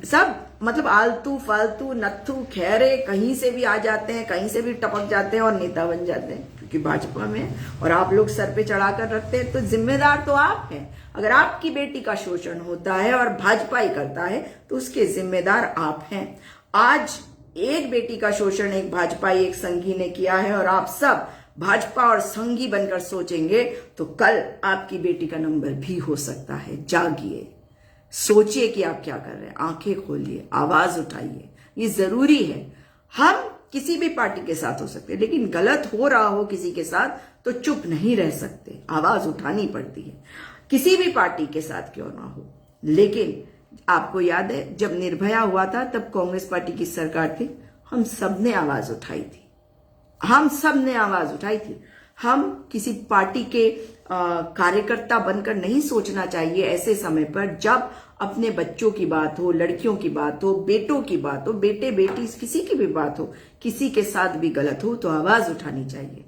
सब मतलब आलतू फालतू नत्थू खैरे कहीं से भी आ जाते हैं, कहीं से भी टपक जाते हैं और नेता बन जाते हैं, क्योंकि भाजपा में और आप लोग सर पे चढ़ाकर रखते हैं। तो जिम्मेदार तो आप हैं। अगर आपकी बेटी का शोषण होता है और भाजपा ही करता है तो उसके जिम्मेदार आप हैं। आज एक बेटी का शोषण एक भाजपाई, एक संघी ने किया है और आप सब भाजपा और संघी बनकर सोचेंगे तो कल आपकी बेटी का नंबर भी हो सकता है। जागिए, सोचिए कि आप क्या कर रहे हैं, आंखें खोलिए, आवाज उठाइए, ये जरूरी है। हम किसी भी पार्टी के साथ हो सकते हैं, लेकिन गलत हो रहा हो किसी के साथ तो चुप नहीं रह सकते, आवाज उठानी पड़ती है, किसी भी पार्टी के साथ क्यों ना हो। लेकिन आपको याद है जब निर्भया हुआ था तब कांग्रेस पार्टी की सरकार थी, हम सब ने आवाज उठाई थी, हम सब ने आवाज उठाई थी। हम किसी पार्टी के कार्यकर्ता बनकर नहीं सोचना चाहिए ऐसे समय पर, जब अपने बच्चों की बात हो, लड़कियों की बात हो, बेटों की बात हो, बेटे बेटी किसी की भी बात हो, किसी के साथ भी गलत हो तो आवाज उठानी चाहिए।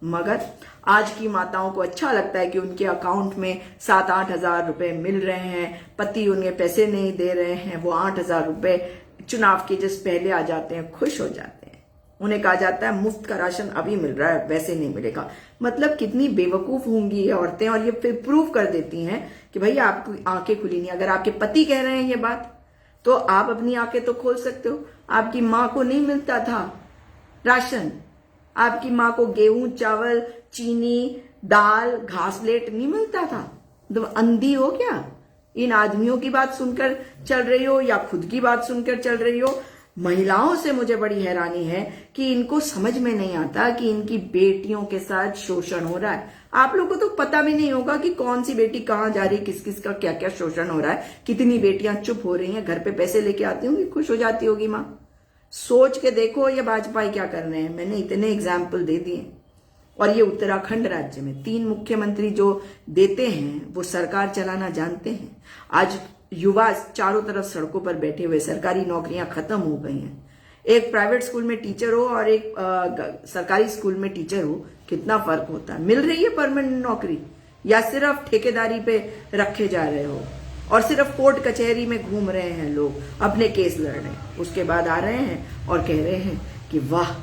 मगर आज की माताओं को अच्छा लगता है कि उनके अकाउंट में 7-8 हजार रुपए मिल रहे हैं, पति उन्हें पैसे नहीं दे रहे हैं, वो 8 हजार रुपए चुनाव के जिस पहले आ जाते हैं, खुश हो जाते हैं। उन्हें कहा जाता है मुफ्त का राशन अभी मिल रहा है, वैसे नहीं मिलेगा। मतलब कितनी बेवकूफ होंगी ये औरतें, और ये फिर प्रूव कर देती हैं कि भाई आपकी आंखें खुली नहीं। अगर आपके पति कह रहे हैं ये बात, तो आप अपनी आंखें तो खोल सकते हो। आपकी माँ को नहीं मिलता था राशन, आपकी माँ को गेहूं, चावल, चीनी, दाल, घासलेट नहीं मिलता था, तो अंधी हो क्या? इन आदमियों की बात सुनकर चल रही हो या खुद की बात सुनकर चल रही हो? महिलाओं से मुझे बड़ी हैरानी है कि इनको समझ में नहीं आता कि इनकी बेटियों के साथ शोषण हो रहा है। आप लोगों को तो पता भी नहीं होगा कि कौन सी बेटी कहाँ जा रही है, किस किस का क्या क्या शोषण हो रहा है। कितनी बेटियां चुप हो रही हैं, घर पे पैसे लेके आती होंगी, खुश हो जाती होगी माँ। सोच के देखो ये भाजपा क्या कर रहे हैं। मैंने इतने एग्जाम्पल दे दिए। और ये उत्तराखंड राज्य में 3 मुख्यमंत्री जो देते हैं वो सरकार चलाना जानते हैं। आज युवा चारों तरफ सड़कों पर बैठे हुए, सरकारी नौकरियां खत्म हो गई हैं। एक प्राइवेट स्कूल में टीचर हो और एक सरकारी स्कूल में टीचर हो, कितना फर्क होता है। मिल रही है परमानेंट नौकरी या सिर्फ ठेकेदारी पे रखे जा रहे हो और सिर्फ कोर्ट कचहरी में घूम रहे हैं लोग, अपने केस लड़ रहे हैं, उसके बाद आ रहे हैं और कह रहे हैं कि वाह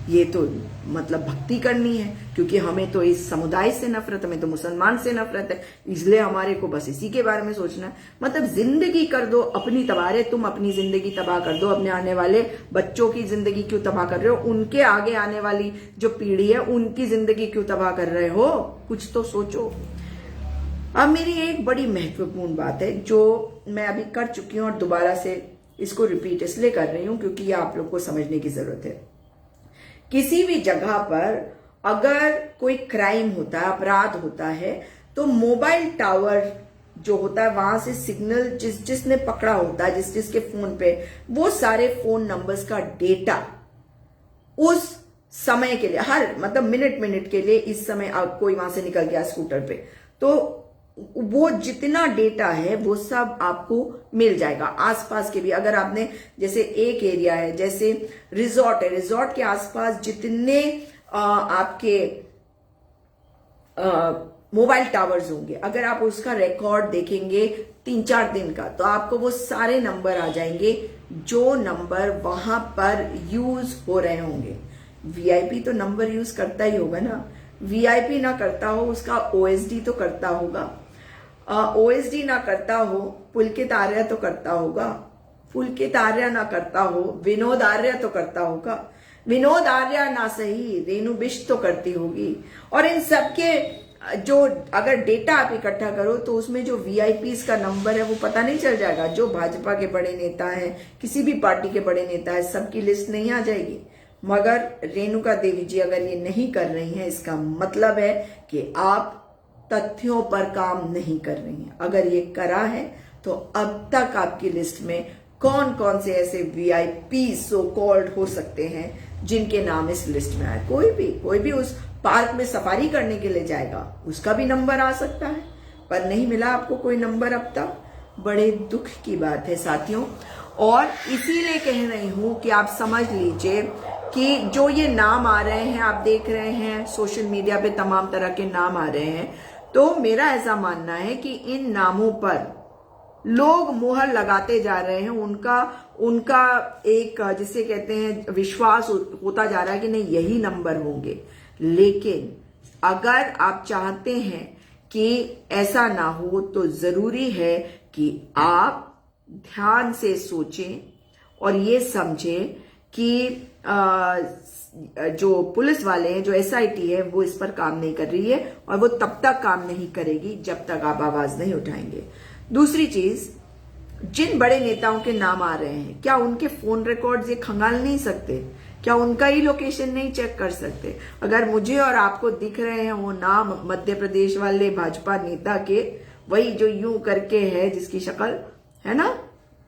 ये तो मतलब भक्ति करनी है, क्योंकि हमें तो इस समुदाय से नफरत, हमें तो मुसलमान से नफरत है, इसलिए हमारे को बस इसी के बारे में सोचना है। मतलब जिंदगी कर दो अपनी तबाह। रे तुम अपनी जिंदगी तबाह कर दो, अपने आने वाले बच्चों की जिंदगी क्यों तबाह कर रहे हो? उनके आगे आने वाली जो पीढ़ी है उनकी जिंदगी क्यों तबाह कर रहे हो? कुछ तो सोचो। अब मेरी एक बड़ी महत्वपूर्ण बात है जो मैं अभी कर चुकी हूं और दोबारा से इसको रिपीट इसलिए कर रही हूं क्योंकि ये आप लोग को समझने की जरूरत है। किसी भी जगह पर अगर कोई क्राइम होता है, अपराध होता है, तो मोबाइल टावर जो होता है वहां से सिग्नल जिसने पकड़ा होता है, जिसके फोन पे, वो सारे फोन नंबर्स का डेटा उस समय के लिए, हर मतलब मिनट के लिए, इस समय कोई वहां से निकल गया स्कूटर पे, तो वो जितना डेटा है वो सब आपको मिल जाएगा। आसपास के भी, अगर आपने जैसे एक एरिया है, जैसे रिजॉर्ट है, रिजॉर्ट के आसपास जितने आपके मोबाइल टावर्स होंगे, अगर आप उसका रिकॉर्ड देखेंगे 3-4 दिन का, तो आपको वो सारे नंबर आ जाएंगे जो नंबर वहां पर यूज हो रहे होंगे। वीआईपी तो नंबर यूज करता ही होगा ना, वीआईपी ना करता हो उसका ओएसडी तो करता होगा, ओएसडी ना करता हो पुलकित आर्य तो करता होगा, पुलकित आर्य ना करता हो विनोद आर्य तो करता होगा, विनोद आर्य ना सही रेणु बिष्ट तो करती होगी। और इन सबके जो अगर डेटा आप इकट्ठा करो तो उसमें जो वीआईपीज का नंबर है वो पता नहीं चल जाएगा। जो भाजपा के बड़े नेता हैं, किसी भी पार्टी के बड़े नेता है, सबकी लिस्ट नहीं आ जाएगी। मगर रेणुका देवी जी अगर ये नहीं कर रही हैं, इसका मतलब है कि आप तथ्यों पर काम नहीं कर रही हैं। अगर ये करा है तो अब तक आपकी लिस्ट में कौन कौन से ऐसे वीआईपी सो कॉल्ड हो सकते हैं जिनके नाम इस लिस्ट में आए? कोई भी उस पार्क में सफारी करने के लिए जाएगा, उसका भी नंबर आ सकता है, पर नहीं मिला आपको कोई नंबर अब तक। बड़े दुख की बात है साथियों, और इसीलिए कह रही हूं कि आप समझ लीजिए कि जो ये नाम आ रहे हैं, आप देख रहे हैं सोशल मीडिया पे तमाम तरह के नाम आ रहे हैं, तो मेरा ऐसा मानना है कि इन नामों पर लोग मुहर लगाते जा रहे हैं। उनका एक जिसे कहते हैं विश्वास होता जा रहा है कि नहीं यही नंबर होंगे। लेकिन अगर आप चाहते हैं कि ऐसा ना हो तो जरूरी है कि आप ध्यान से सोचें और ये समझें कि जो पुलिस वाले हैं, जो एसआईटी है, वो इस पर काम नहीं कर रही है और वो तब तक काम नहीं करेगी जब तक आप आवाज नहीं उठाएंगे। दूसरी चीज, जिन बड़े नेताओं के नाम आ रहे हैं, क्या उनके फोन रिकॉर्ड्स ये खंगाल नहीं सकते? क्या उनका ही लोकेशन नहीं चेक कर सकते? अगर मुझे और आपको दिख रहे हैं वो नाम मध्य प्रदेश वाले भाजपा नेता के, वही जो यूं करके है, जिसकी शक्ल है ना,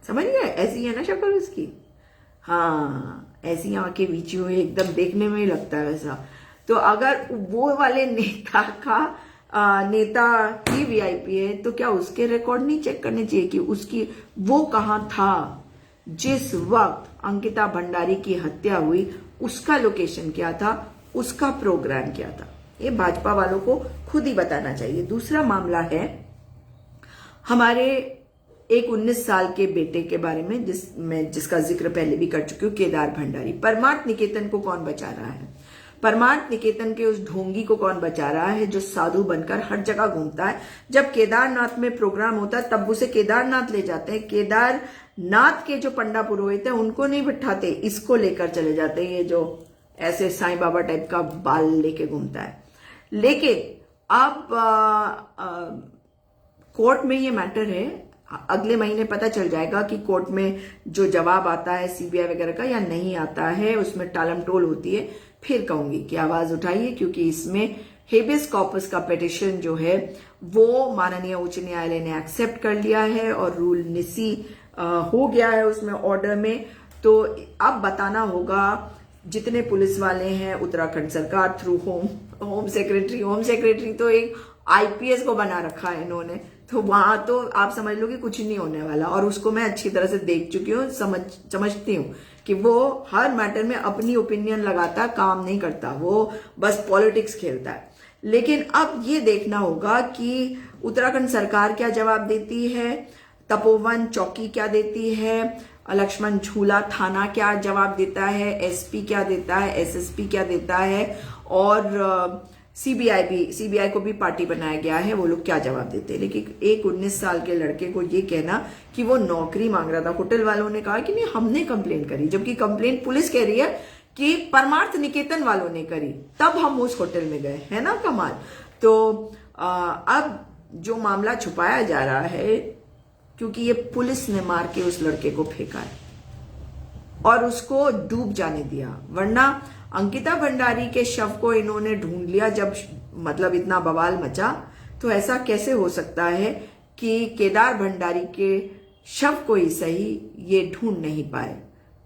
समझ गए, ऐसी है ना शक्ल उसकी, हाँ ऐसी आंखें बीची हुई, एकदम देखने में ही लगता है वैसा। तो अगर वो वाले नेता का नेता ही वीआईपी है तो क्या उसके रिकॉर्ड नहीं चेक करने चाहिए कि उसकी वो कहां था जिस वक्त अंकिता भंडारी की हत्या हुई, उसका लोकेशन क्या था, उसका प्रोग्राम क्या था? ये भाजपा वालों को खुद ही बताना चाहिए। दूसरा मामला है हमारे एक 19 साल के बेटे के बारे में जिसका जिक्र पहले भी कर चुकी हूं, केदार भंडारी। परमार्थ निकेतन को कौन बचा रहा है? परमार्थ निकेतन के उस ढोंगी को कौन बचा रहा है जो साधु बनकर हर जगह घूमता है? जब केदारनाथ में प्रोग्राम होता है तब उसे केदारनाथ ले जाते हैं, केदारनाथ के जो पंडा पुरोहित है उनको नहीं बिठाते, इसको लेकर चले जाते हैं, ये जो ऐसे साईं बाबा टाइप का बाल लेके घूमता है। लेकिन अब कोर्ट में ये मैटर है, अगले महीने पता चल जाएगा कि कोर्ट में जो जवाब आता है सीबीआई वगैरह का या नहीं आता है, उसमें टालमटोल होती है, फिर कहूंगी कि आवाज उठाइए, क्योंकि इसमें हेबियस कॉर्पस का पिटिशन जो है वो माननीय उच्च न्यायालय ने एक्सेप्ट कर लिया है और रूल निसी हो गया है उसमें ऑर्डर में। तो अब बताना होगा जितने पुलिस वाले हैं, उत्तराखंड सरकार थ्रू होम सेक्रेटरी तो एक आईपीएस को बना रखा है इन्होंने, तो वहां तो आप समझ लो कि कुछ नहीं होने वाला। और उसको मैं अच्छी तरह से देख चुकी हूँ, समझती हूँ कि वो हर मैटर में अपनी ओपिनियन लगाता, काम नहीं करता, वो बस पॉलिटिक्स खेलता है। लेकिन अब ये देखना होगा कि उत्तराखंड सरकार क्या जवाब देती है, तपोवन चौकी क्या देती है, लक्ष्मण झूला थाना क्या जवाब देता है, एसपी क्या देता है, एसएसपी क्या देता है, और सीबीआई को भी पार्टी बनाया गया है, वो लोग क्या जवाब देते हैं। लेकिन एक 19 साल के लड़के को ये कहना कि वो नौकरी मांग रहा था, होटल वालों ने कहा कि नहीं हमने कंप्लेन करी, जबकि कंप्लेन पुलिस कह रही है कि परमार्थ निकेतन वालों ने करी, तब हम उस होटल में गए, है ना कमाल। तो अब जो मामला छुपाया जा रहा है, क्योंकि ये पुलिस ने मार के उस लड़के को फेंका है और उसको डूब जाने दिया, वरना अंकिता भंडारी के शव को इन्होंने ढूंढ लिया जब मतलब इतना बवाल मचा, तो ऐसा कैसे हो सकता है कि केदार भंडारी के शव को ही सही ये ढूंढ नहीं पाए,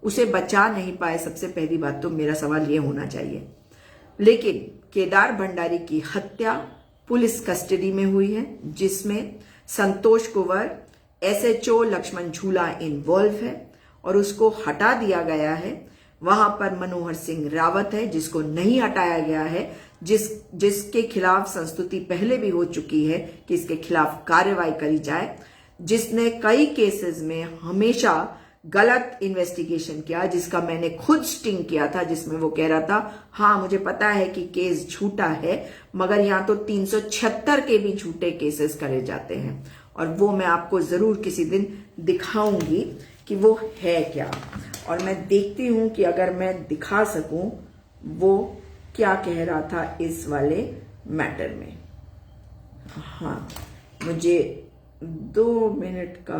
उसे बचा नहीं पाए? सबसे पहली बात तो मेरा सवाल ये होना चाहिए। लेकिन केदार भंडारी की हत्या पुलिस कस्टडी में हुई है, जिसमें संतोष कुंवर, एसएचओ लक्ष्मण झूला इन्वॉल्व है और उसको हटा दिया गया है। वहां पर मनोहर सिंह रावत है जिसको नहीं हटाया गया है, जिसके खिलाफ संस्तुति पहले भी हो चुकी है कि इसके खिलाफ कार्रवाई करी जाए, जिसने कई केसेस में हमेशा गलत इन्वेस्टिगेशन किया, जिसका मैंने खुद स्टिंग किया था, जिसमें वो कह रहा था हाँ मुझे पता है कि केस झूठा है, मगर यहां तो 376 के भी झूठे केसेस करे जाते हैं, और वो मैं आपको जरूर किसी दिन दिखाऊंगी कि वो है क्या। और मैं देखती हूं कि अगर मैं दिखा सकूं वो क्या कह रहा था इस वाले मैटर में। हाँ, मुझे 2 मिनट का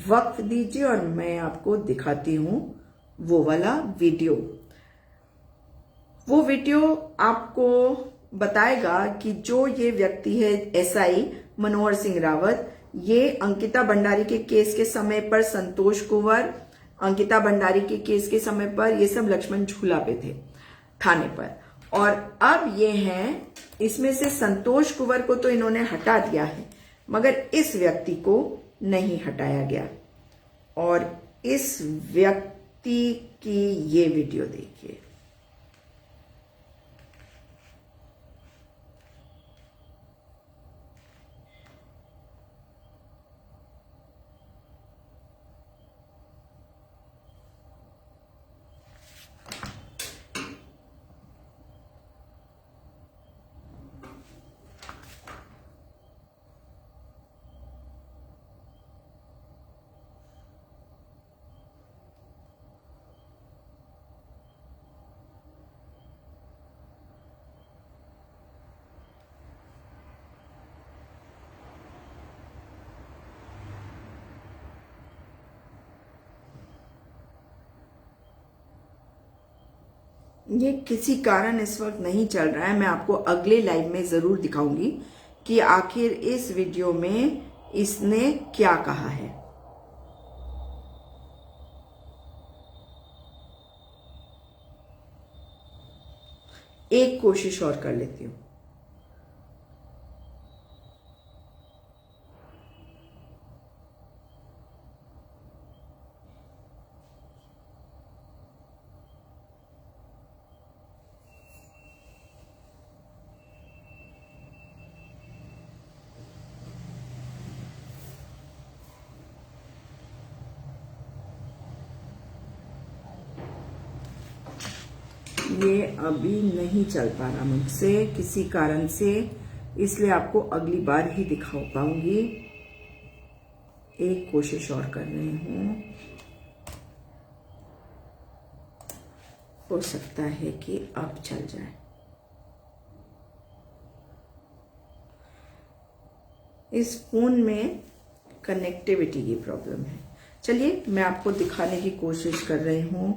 वक्त दीजिए और मैं आपको दिखाती हूं वो वाला वीडियो। वो वीडियो आपको बताएगा कि जो ये व्यक्ति है एसआई मनोहर सिंह रावत, ये अंकिता भंडारी के केस के समय पर संतोष कुंवर, अंकिता भंडारी के केस के समय पर ये सब लक्ष्मण झूला पे थे थाने पर, और अब ये हैं, इसमें से संतोष कुंवर को तो इन्होंने हटा दिया है मगर इस व्यक्ति को नहीं हटाया गया। और इस व्यक्ति की ये वीडियो देखिए। ये किसी कारण इस वक्त नहीं चल रहा है, मैं आपको अगले लाइव में जरूर दिखाऊंगी कि आखिर इस वीडियो में इसने क्या कहा है। एक कोशिश और कर लेती हूं। ये अभी नहीं चल पा रहा मुझसे किसी कारण से, इसलिए आपको अगली बार ही दिखा पाऊंगी। एक कोशिश और कर रही हूं, हो सकता है कि अब चल जाए। इस फोन में कनेक्टिविटी की प्रॉब्लम है। चलिए मैं आपको दिखाने की कोशिश कर रही हूं।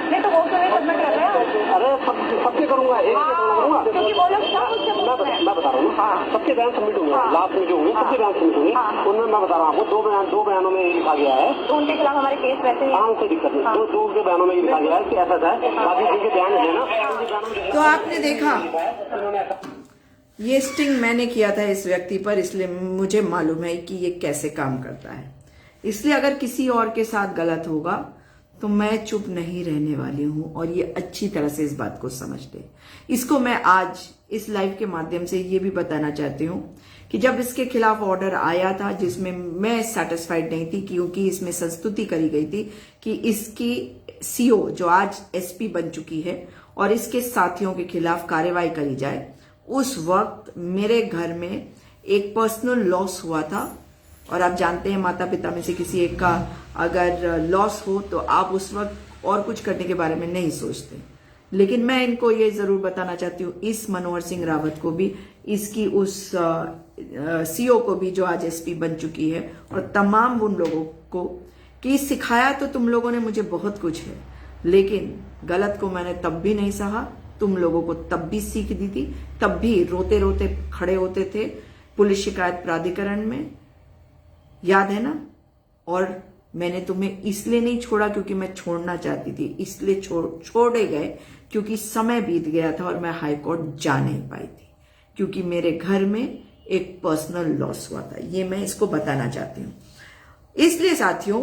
नहीं तो वो तो नहीं सबमिट कर रहे हैं। अरे सबके करूंगा, एक करूंगा क्योंकि वो लोग मैं बता रहा हूँ। हाँ, सबके बयान सबमिट होंगे, लास्ट में जो होंगे सबके बयान सबमिट होंगे। उनमें मैं बता रहा हूँ आपको दो बयानों में लिखा गया है उनके खिलाफ हमारे केस वैसे ही। हाँ, कोई दिक्कत नहीं। दो के बयानों में लिखा गया है कि ऐसा है, बाकी जिनके बयान है ना। तो आपने देखा, ये स्टिंग मैंने किया था इस व्यक्ति पर, इसलिए मुझे मालूम है कि ये कैसे काम करता है। इसलिए अगर किसी और के साथ गलत होगा तो मैं चुप नहीं रहने वाली हूं, और ये अच्छी तरह से इस बात को समझ ले। इसको मैं आज इस लाइव के माध्यम से ये भी बताना चाहती हूं कि जब इसके खिलाफ ऑर्डर आया था, जिसमें मैं सेटिस्फाइड नहीं थी क्योंकि इसमें संस्तुति करी गई थी कि इसकी सीओ जो आज एसपी बन चुकी है और इसके साथियों के खिलाफ कार्रवाई करी जाए, उस वक्त मेरे घर में एक पर्सनल लॉस हुआ था। और आप जानते हैं माता पिता में से किसी एक का अगर लॉस हो तो आप उस वक्त और कुछ करने के बारे में नहीं सोचते। लेकिन मैं इनको ये जरूर बताना चाहती हूँ, इस मनोहर सिंह रावत को भी, इसकी उस सीओ को भी जो आज एसपी बन चुकी है, और तमाम उन लोगों को कि सिखाया तो तुम लोगों ने मुझे बहुत कुछ है, लेकिन गलत को मैंने तब भी नहीं सहा, तुम लोगों को तब भी सीख दी थी, तब भी रोते रोते खड़े होते थे पुलिस शिकायत प्राधिकरण में, याद है ना? और मैंने तुम्हें इसलिए नहीं छोड़ा क्योंकि मैं छोड़ना चाहती थी, इसलिए छोड़े गए क्योंकि समय बीत गया था और मैं हाई कोर्ट जा नहीं पाई थी, क्योंकि मेरे घर में एक पर्सनल लॉस हुआ था। ये मैं इसको बताना चाहती हूँ। इसलिए साथियों,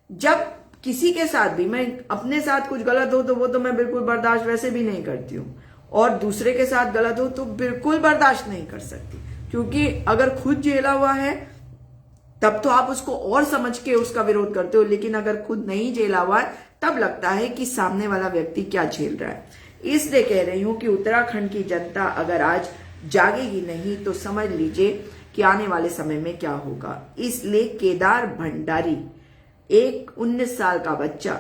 जब किसी के साथ भी, मैं अपने साथ कुछ गलत हो तो वो तो मैं बिल्कुल बर्दाश्त वैसे भी नहीं करती हूँ, और दूसरे के साथ गलत हो तो बिल्कुल बर्दाश्त नहीं कर सकती, क्योंकि अगर खुद झेला हुआ है तब तो आप उसको और समझ के उसका विरोध करते हो, लेकिन अगर खुद नहीं झेला हुआ है तब लगता है कि सामने वाला व्यक्ति क्या झेल रहा है। इसलिए कह रही हूं कि उत्तराखंड की जनता अगर आज जागेगी नहीं तो समझ लीजिए कि आने वाले समय में क्या होगा। इसलिए केदार भंडारी, एक 19 साल का बच्चा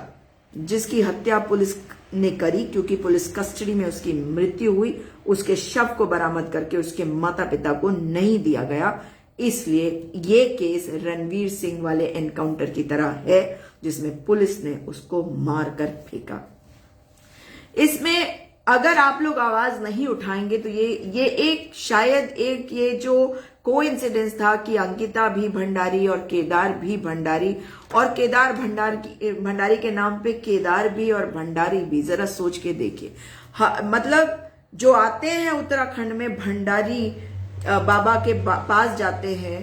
जिसकी हत्या पुलिस ने करी क्योंकि पुलिस कस्टडी में उसकी मृत्यु हुई, उसके शव को बरामद करके उसके माता पिता को नहीं दिया गया, इसलिए ये केस रणवीर सिंह वाले एनकाउंटर की तरह है जिसमें पुलिस ने उसको मारकर फेंका। इसमें अगर आप लोग आवाज नहीं उठाएंगे तो ये एक शायद एक ये जो कोइंसिडेंस था कि अंकिता भी भंडारी और केदार भी भंडारी, और केदार भंडारी के नाम पे केदार भी और भंडारी भी, जरा सोच के देखिए। मतलब जो आते हैं उत्तराखंड में भंडारी बाबा के पास जाते हैं,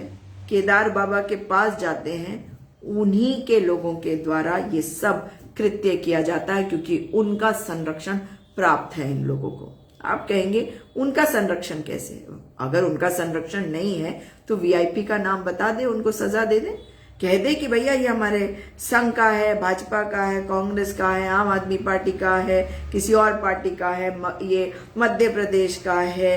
केदार बाबा के पास जाते हैं, उन्हीं के लोगों के द्वारा ये सब कृत्य किया जाता है क्योंकि उनका संरक्षण प्राप्त है इन लोगों को। आप कहेंगे उनका संरक्षण कैसे? अगर उनका संरक्षण नहीं है तो वीआईपी का नाम बता दे, उनको सजा दे दे, कह दे कि भैया ये हमारे संघ का है, भाजपा का है, कांग्रेस का है, आम आदमी पार्टी का है, किसी और पार्टी का है, ये मध्य प्रदेश का है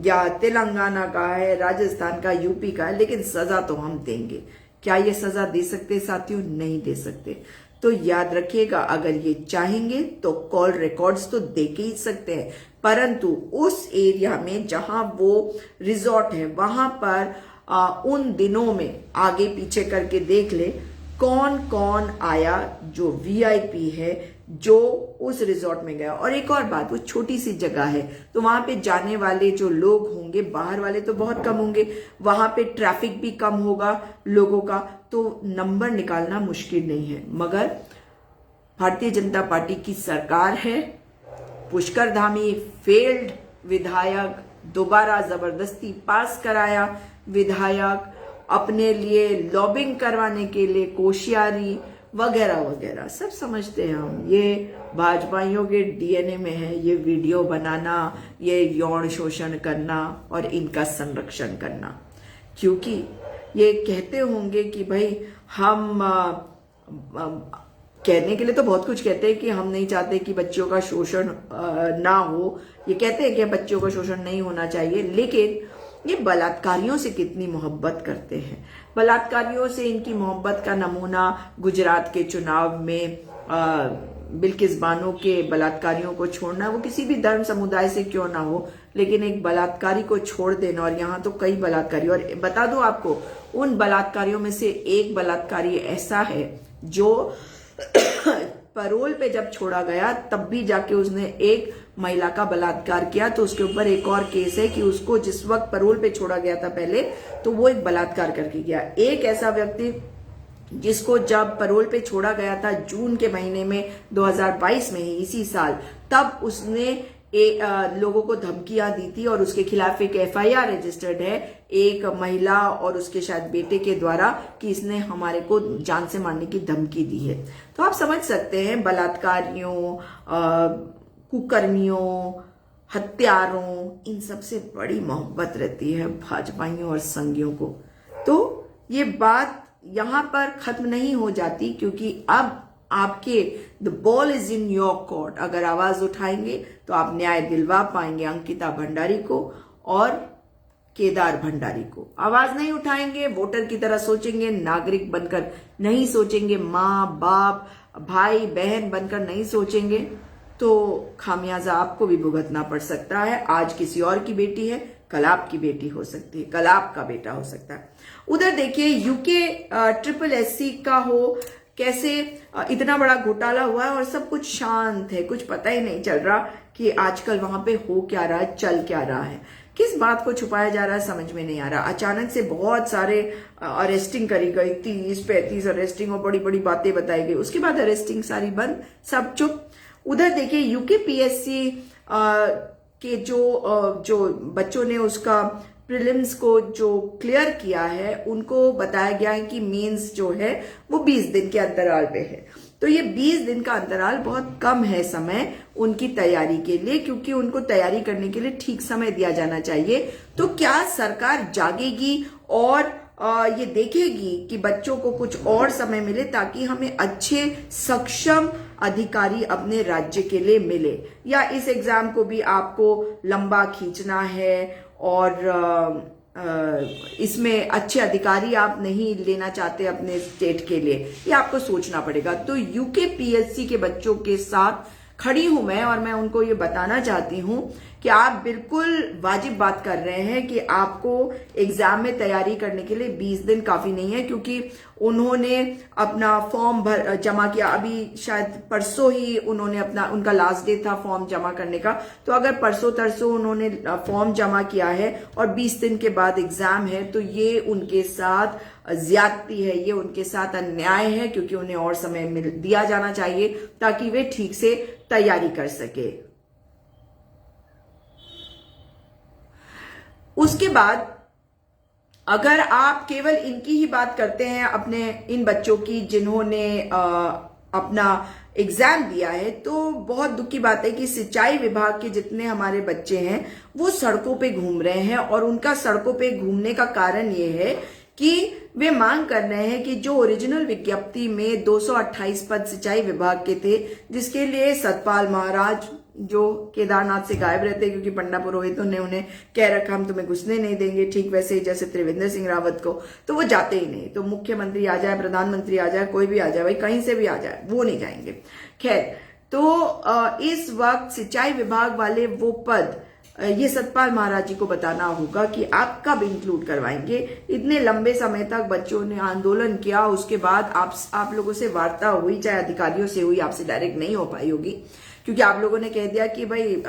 या तेलंगाना का है, राजस्थान का, यूपी का है, लेकिन सजा तो हम देंगे। क्या ये सजा दे सकते साथियों? नहीं दे सकते। तो याद रखिएगा, अगर ये चाहेंगे तो कॉल रिकॉर्ड्स तो दे के ही सकते हैं, परंतु उस एरिया में जहां वो रिजॉर्ट है वहां पर उन दिनों में आगे पीछे करके देख ले कौन कौन आया जो वीआईपी है जो उस रिजॉर्ट में गया। और एक और बात, वो छोटी सी जगह है तो वहां पे जाने वाले जो लोग होंगे, बाहर वाले तो बहुत कम होंगे, वहां पे ट्रैफिक भी कम होगा लोगों का, तो नंबर निकालना मुश्किल नहीं है। मगर भारतीय जनता पार्टी की सरकार है, पुष्कर धामी फेल्ड विधायक, दोबारा जबरदस्ती पास कराया विधायक, अपने लिए लॉबिंग करवाने के लिए कोशियारी वगैरह वगैरह, सब समझते हैं हम। ये भाजपाइयों के डीएनए में है, ये वीडियो बनाना, ये यौन शोषण करना और इनका संरक्षण करना, क्योंकि ये कहते होंगे कि भाई हम कहने के लिए तो बहुत कुछ कहते हैं कि हम नहीं चाहते कि बच्चों का शोषण ना हो, ये कहते हैं कि बच्चों का शोषण नहीं होना चाहिए, लेकिन ये बलात्कारियों से कितनी मोहब्बत करते हैं। बलात्कारियों से इनकी मोहब्बत का नमूना गुजरात के चुनाव में बिल्किस बानो के बलात्कारियों को छोड़ना, वो किसी भी धर्म समुदाय से क्यों ना हो, लेकिन एक बलात्कारी को छोड़ देना, और यहाँ तो कई बलात्कारी। और बता दो आपको, उन बलात्कारियों में से एक बलात्कारी ऐसा है जो पैरोल पे जब छोड़ा गया तब भी जाके उसने एक महिला का बलात्कार किया, तो उसके ऊपर एक और केस है कि उसको जिस वक्त पैरोल पे छोड़ा गया था पहले, तो वो एक बलात्कार करके गया। एक ऐसा व्यक्ति जिसको जब पैरोल पे छोड़ा गया था जून के महीने में 2022 में ही, इसी साल, तब उसने लोगों को धमकियां दी थी और उसके खिलाफ एक एफआईआर रजिस्टर्ड है एक महिला और उसके शायद बेटे के द्वारा कि इसने हमारे को जान से मारने की धमकी दी है। तो आप समझ सकते हैं बलात्कारियों, कुकर्मियों, हत्यारों, इन सबसे बड़ी मोहब्बत रहती है भाजपाइयों और संघियों को। तो ये बात यहां पर खत्म नहीं हो जाती, क्योंकि अब आपके the ball is in your court. अगर आवाज उठाएंगे तो आप न्याय दिलवा पाएंगे अंकिता भंडारी को और केदार भंडारी को। आवाज नहीं उठाएंगे, वोटर की तरह सोचेंगे, नागरिक बनकर नहीं सोचेंगे, माँ बाप भाई बहन बनकर नहीं सोचेंगे, तो खामियाजा आपको भी भुगतना पड़ सकता है। आज किसी और की बेटी है, कल आपकी बेटी हो सकती है, कल आपका बेटा हो सकता है। उधर देखिए यूके SSC का हो कैसे इतना बड़ा घोटाला हुआ है और सब कुछ शांत है, कुछ पता ही नहीं चल रहा कि आजकल वहां पे हो क्या रहा है, चल क्या रहा है, किस बात को छुपाया जा रहा है, समझ में नहीं आ रहा। अचानक से बहुत सारे अरेस्टिंग करी गई, 30-35 अरेस्टिंग और बड़ी बड़ी बातें बताई गई, उसके बाद अरेस्टिंग सारी बंद, सब चुप। उधर देखिए यूकेपीएससी के जो बच्चों ने उसका प्रीलिम्स को जो क्लियर किया है, उनको बताया गया है कि मेंस जो है वो 20 दिन के अंतराल पे है। तो ये 20 दिन का अंतराल बहुत कम है समय उनकी तैयारी के लिए, क्योंकि उनको तैयारी करने के लिए ठीक समय दिया जाना चाहिए। तो क्या सरकार जागेगी और ये देखेगी कि बच्चों को कुछ और समय मिले ताकि हमें अच्छे सक्षम अधिकारी अपने राज्य के लिए मिले, या इस एग्जाम को भी आपको लंबा खींचना है और इसमें अच्छे अधिकारी आप नहीं लेना चाहते अपने स्टेट के लिए, ये आपको सोचना पड़ेगा। तो यूकेपीएससी के बच्चों के साथ खड़ी हूं मैं और मैं उनको ये बताना चाहती हूं कि आप बिल्कुल वाजिब बात कर रहे हैं कि आपको एग्जाम में तैयारी करने के लिए 20 दिन काफी नहीं है, क्योंकि उन्होंने अपना फॉर्म जमा किया, अभी शायद परसों ही उन्होंने उनका लास्ट डे था फॉर्म जमा करने का। तो अगर परसों तरसों उन्होंने फॉर्म जमा किया है और 20 दिन के बाद एग्जाम है, तो ये उनके साथ ज्यादती है, ये उनके साथ अन्याय है, क्योंकि उन्हें और समय दिया जाना चाहिए ताकि वे ठीक से तैयारी कर सके। उसके बाद अगर आप केवल इनकी ही बात करते हैं, अपने इन बच्चों की जिन्होंने अपना एग्जाम दिया है, तो बहुत दुख की बात है कि सिंचाई विभाग के जितने हमारे बच्चे हैं वो सड़कों पे घूम रहे हैं। और उनका सड़कों पे घूमने का कारण ये है कि वे मांग कर रहे हैं कि जो ओरिजिनल विज्ञप्ति में 228 पद सिंचाई विभाग के थे, जिसके लिए सतपाल महाराज जो केदारनाथ से गायब रहते हैं क्योंकि पंडा पुरोहितों ने उन्हें कह रखा हम तुम्हें घुसने नहीं देंगे, ठीक वैसे ही जैसे त्रिवेंद्र सिंह रावत को, तो वो जाते ही नहीं। तो मुख्यमंत्री आ जाए, प्रधानमंत्री आ जाए, कोई भी आ जाए, भाई कहीं से भी आ जाए, वो नहीं जाएंगे। खैर, तो इस वक्त सिंचाई विभाग वाले वो पद ये सतपाल महाराज जी को बताना होगा कि आप कब इंक्लूड करवाएंगे। इतने लंबे समय तक बच्चों ने आंदोलन किया, उसके बाद आप लोगों से वार्ता हुई, चाहे अधिकारियों से हुई, आपसे डायरेक्ट नहीं हो पाई होगी, क्योंकि आप लोगों ने कह दिया कि भाई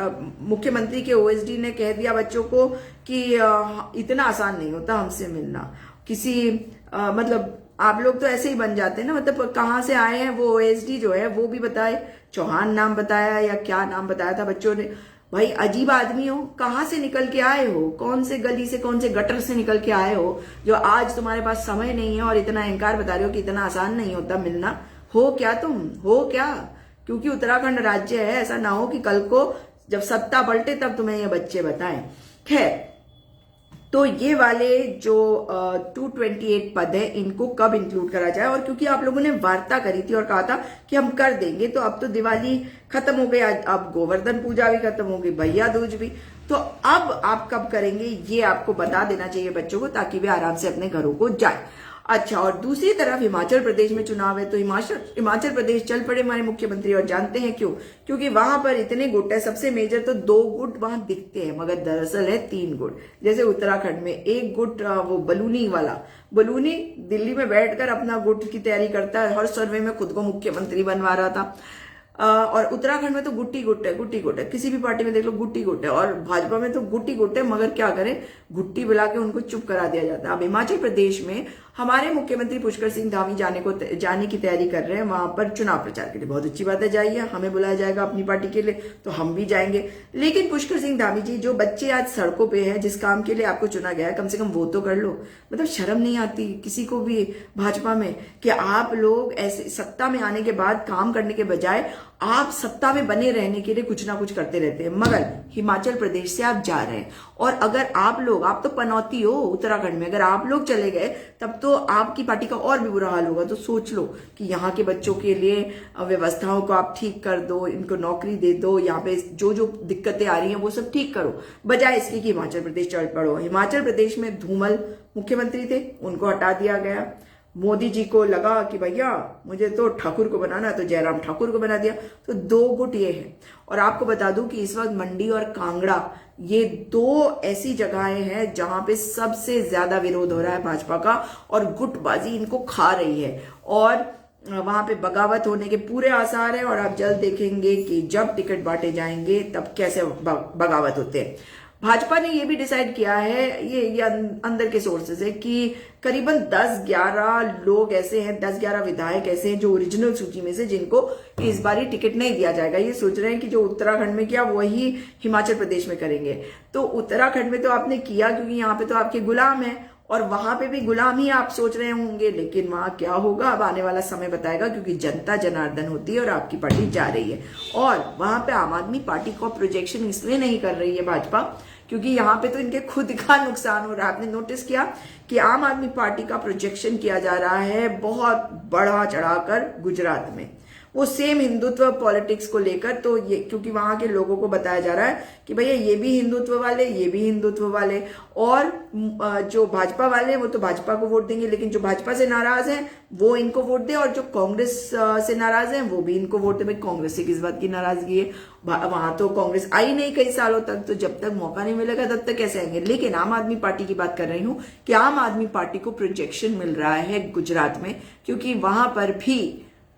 मुख्यमंत्री के ओएसडी ने कह दिया बच्चों को कि इतना आसान नहीं होता हमसे मिलना। किसी मतलब आप लोग तो ऐसे ही बन जाते हैं ना, मतलब कहाँ से आए हैं वो ओएसडी जो है वो भी बताए, चौहान नाम बताया या क्या नाम बताया था बच्चों ने। भाई अजीब आदमी हो, कहाँ से निकल के आए हो, कौन से गली से, कौन से गटर से निकल के आए हो, जो आज तुम्हारे पास समय नहीं है और इतना अहंकार बता रहे हो कि इतना आसान नहीं होता मिलना। हो क्या तुम, हो क्या? क्योंकि उत्तराखंड राज्य है, ऐसा ना हो कि कल को जब सत्ता पलटे तब तुम्हें ये बच्चे बताएं। खैर, तो ये वाले जो 228 पद है इनको कब इंक्लूड करा जाए, और क्योंकि आप लोगों ने वार्ता करी थी और कहा था कि हम कर देंगे, तो अब तो दिवाली खत्म हो गई, अब गोवर्धन पूजा भी खत्म हो गई, भैया दूज भी, तो अब आप कब करेंगे ये आपको बता देना चाहिए बच्चों को, ताकि वे आराम से अपने घरों को जाए। अच्छा, और दूसरी तरफ हिमाचल प्रदेश में चुनाव है, तो हिमाचल प्रदेश चल पड़े हमारे मुख्यमंत्री, और जानते हैं क्यों? क्योंकि वहां पर इतने गुट है, सबसे मेजर तो 2 गुट वहां दिखते हैं, मगर दरअसल है 3 गुट। जैसे उत्तराखंड में एक गुट वो बलूनी वाला, बलूनी दिल्ली में बैठकर अपना गुट की तैयारी करता है, हर सर्वे में खुद को मुख्यमंत्री बनवा रहा था। और उत्तराखंड में तो गुट्टी गुट है, गुट्टी गुट है, किसी भी पार्टी में देख लो गुट्टी गुट है, और भाजपा में तो गुट्टी गुट है, मगर क्या करें, गुट्टी बुला के उनको चुप करा दिया जाता है। अब हिमाचल प्रदेश में हमारे मुख्यमंत्री पुष्कर सिंह धामी जाने की तैयारी कर रहे हैं वहां पर चुनाव प्रचार के लिए। बहुत अच्छी बात है, जाइए, हमें बुलाया जाएगा अपनी पार्टी के लिए तो हम भी जाएंगे। लेकिन पुष्कर सिंह धामी जी, जो बच्चे आज सड़कों पे हैं, जिस काम के लिए आपको चुना गया है, कम से कम वो तो कर लो। मतलब शर्म नहीं आती किसी को भी भाजपा में कि आप लोग ऐसे सत्ता में आने के बाद काम करने के बजाय आप सत्ता में बने रहने के लिए कुछ ना कुछ करते रहते हैं। मगर हिमाचल प्रदेश से आप जा रहे हैं, और अगर आप तो पनौती हो उत्तराखंड में, अगर आप लोग चले गए तब तो आपकी पार्टी का और भी बुरा हाल होगा। तो सोच लो कि यहाँ के बच्चों के लिए व्यवस्थाओं को आप ठीक कर दो, इनको नौकरी दे दो, यहाँ पे जो जो दिक्कतें आ रही हैं वो सब ठीक करो, बजाय इसके कि हिमाचल प्रदेश चल पड़ो। हिमाचल प्रदेश में धूमल मुख्यमंत्री थे, उनको हटा दिया गया। मोदी जी को लगा कि भैया मुझे तो ठाकुर को बनाना है, तो जयराम ठाकुर को बना दिया। तो 2 गुट ये है। और आपको बता दूं कि इस वक्त मंडी और कांगड़ा, ये 2 ऐसी जगहें हैं जहां पे सबसे ज्यादा विरोध हो रहा है भाजपा का, और गुटबाजी इनको खा रही है। और वहां पे बगावत होने के पूरे आसार हैं और आप जल्द देखेंगे कि जब टिकट बांटे जाएंगे तब कैसे बगावत होते हैं। भाजपा ने ये भी डिसाइड किया है, ये अंदर के सोर्सेस है कि करीबन 10-11 लोग ऐसे हैं, 10-11 विधायक ऐसे हैं जो ओरिजिनल सूची में से जिनको इस बारी टिकट नहीं दिया जाएगा। ये सोच रहे हैं कि जो उत्तराखंड में किया वही हिमाचल प्रदेश में करेंगे। तो उत्तराखंड में तो आपने किया क्योंकि यहाँ पे तो आपके गुलाम है और वहां पे भी गुलाम ही आप सोच रहे होंगे, लेकिन वहां क्या होगा अब आने वाला समय बताएगा, क्योंकि जनता जनार्दन होती है और आपकी पार्टी जा रही है। और वहां पे आम आदमी पार्टी को प्रोजेक्शन इसलिए नहीं कर रही है भाजपा क्योंकि यहाँ पे तो इनके खुद का नुकसान हो रहा है। आपने नोटिस किया कि आम आदमी पार्टी का प्रोजेक्शन किया जा रहा है बहुत बड़ा चढ़ाकर गुजरात में, वो सेम हिंदुत्व पॉलिटिक्स को लेकर। तो ये क्योंकि वहां के लोगों को बताया जा रहा है कि भैया ये भी हिंदुत्व वाले, ये भी हिंदुत्व वाले, और जो भाजपा वाले हैं वो तो भाजपा को वोट देंगे, लेकिन जो भाजपा से नाराज हैं वो इनको वोट दे, और जो कांग्रेस से नाराज हैं वो भी इनको वोट दे। भाई कांग्रेस से किस बात की नाराजगी है, वहां तो कांग्रेस आई नहीं कई सालों तक, तो जब तक मौका नहीं मिलेगा तब तक कैसे आएंगे। लेकिन आम आदमी पार्टी की बात कर रही हूं कि आम आदमी पार्टी को प्रोजेक्शन मिल रहा है गुजरात में, क्योंकि वहां पर भी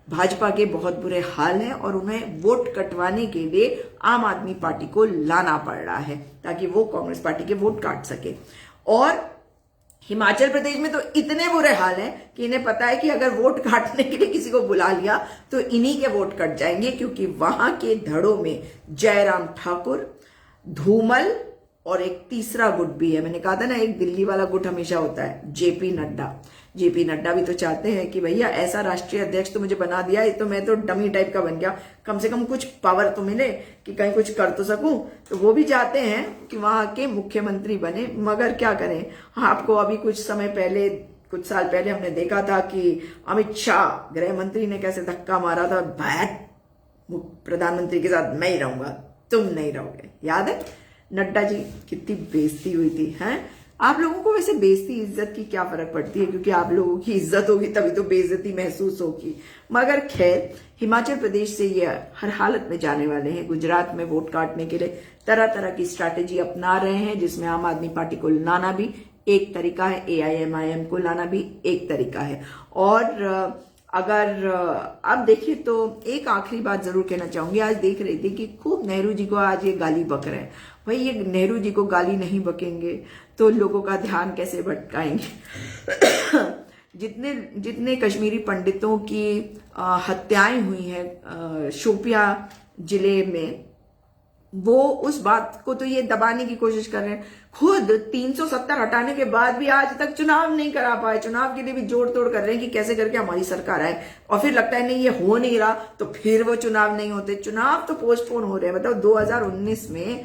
भाजपा के बहुत बुरे हाल हैं और उन्हें वोट कटवाने के लिए आम आदमी पार्टी को लाना पड़ रहा है ताकि वो कांग्रेस पार्टी के वोट काट सके। और हिमाचल प्रदेश में तो इतने बुरे हाल हैं कि इन्हें पता है कि अगर वोट काटने के लिए किसी को बुला लिया तो इन्हीं के वोट कट जाएंगे, क्योंकि वहां के धड़ों में जयराम ठाकुर, धूमल और एक तीसरा गुट भी है। मैंने कहा था ना एक दिल्ली वाला गुट हमेशा होता है, जेपी नड्डा। जेपी नड्डा भी तो चाहते हैं कि भैया ऐसा राष्ट्रीय अध्यक्ष तो मुझे बना दिया, ये तो मैं तो डमी टाइप का बन गया, कम से कम कुछ पावर तो मिले कि कहीं कुछ कर तो सकूं। तो वो भी चाहते हैं कि वहां के मुख्यमंत्री बने, मगर क्या करें। आपको अभी कुछ साल पहले हमने देखा था कि अमित शाह गृह मंत्री ने कैसे धक्का मारा था, प्रधानमंत्री के साथ मैं ही रहूंगा, तुम नहीं रहोगे, याद है? नड्डा जी कितनी बेइज्जती हुई थी। हैं आप लोगों को वैसे बेइज्जती इज्जत की क्या फर्क पड़ती है, क्योंकि आप लोगों की इज्जत होगी तभी तो बेइज्जती महसूस होगी। मगर खैर, हिमाचल प्रदेश से ये हर हालत में जाने वाले हैं। गुजरात में वोट काटने के लिए तरह तरह की स्ट्रैटेजी अपना रहे हैं, जिसमें आम आदमी पार्टी को लाना भी एक तरीका है, AIMIM को लाना भी एक तरीका है। और अगर अब देखिए तो एक आखिरी बात जरूर कहना चाहूंगी। आज देख रही थी कि खूब नेहरू जी को आज ये गाली बक रहे हैं। भाई ये नेहरू जी को गाली नहीं बकेंगे तो लोगों का ध्यान कैसे भटकाएंगे। जितने कश्मीरी पंडितों की हत्याएं हुई हैं शोपियां जिले में, वो उस बात को तो ये दबाने की कोशिश कर रहे हैं। खुद 370 हटाने के बाद भी आज तक चुनाव नहीं करा पाए, चुनाव के लिए भी जोड़ तोड़ कर रहे हैं कि कैसे करके हमारी सरकार आए, और फिर लगता है नहीं ये हो नहीं रहा तो फिर वो चुनाव नहीं होते। चुनाव तो पोस्टपोन हो रहे हैं। मतलब 2019 में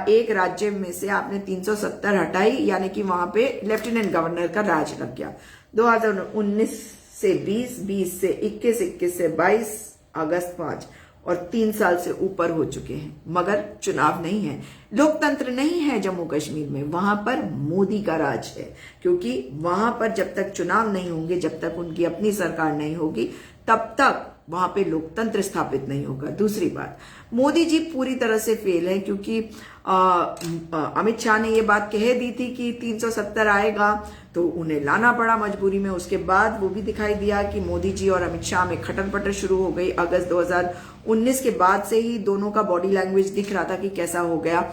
एक राज्य में से आपने 370 हटाई, यानी कि वहां पे लेफ्टिनेंट गवर्नर का राज लग गया। 2019 से 20 से 21 से 22, अगस्त 5 और 3 साल से ऊपर हो चुके हैं, मगर चुनाव नहीं है। लोकतंत्र नहीं है जम्मू कश्मीर में, वहां पर मोदी का राज है, क्योंकि वहां पर जब तक चुनाव नहीं होंगे, जब तक उनकी अपनी सरकार नहीं होगी, तब तक वहां पे लोकतंत्र स्थापित नहीं होगा। दूसरी बात, मोदी जी पूरी तरह से फेल है, क्योंकि अमित शाह ने ये बात कह दी थी कि 370 आएगा तो उन्हें लाना पड़ा मजबूरी में। उसके बाद वो भी दिखाई दिया कि मोदी जी और अमित शाह में खटर पटर शुरू हो गई। अगस्त 2019 के बाद से ही दोनों का बॉडी लैंग्वेज दिख रहा था कि कैसा हो गया।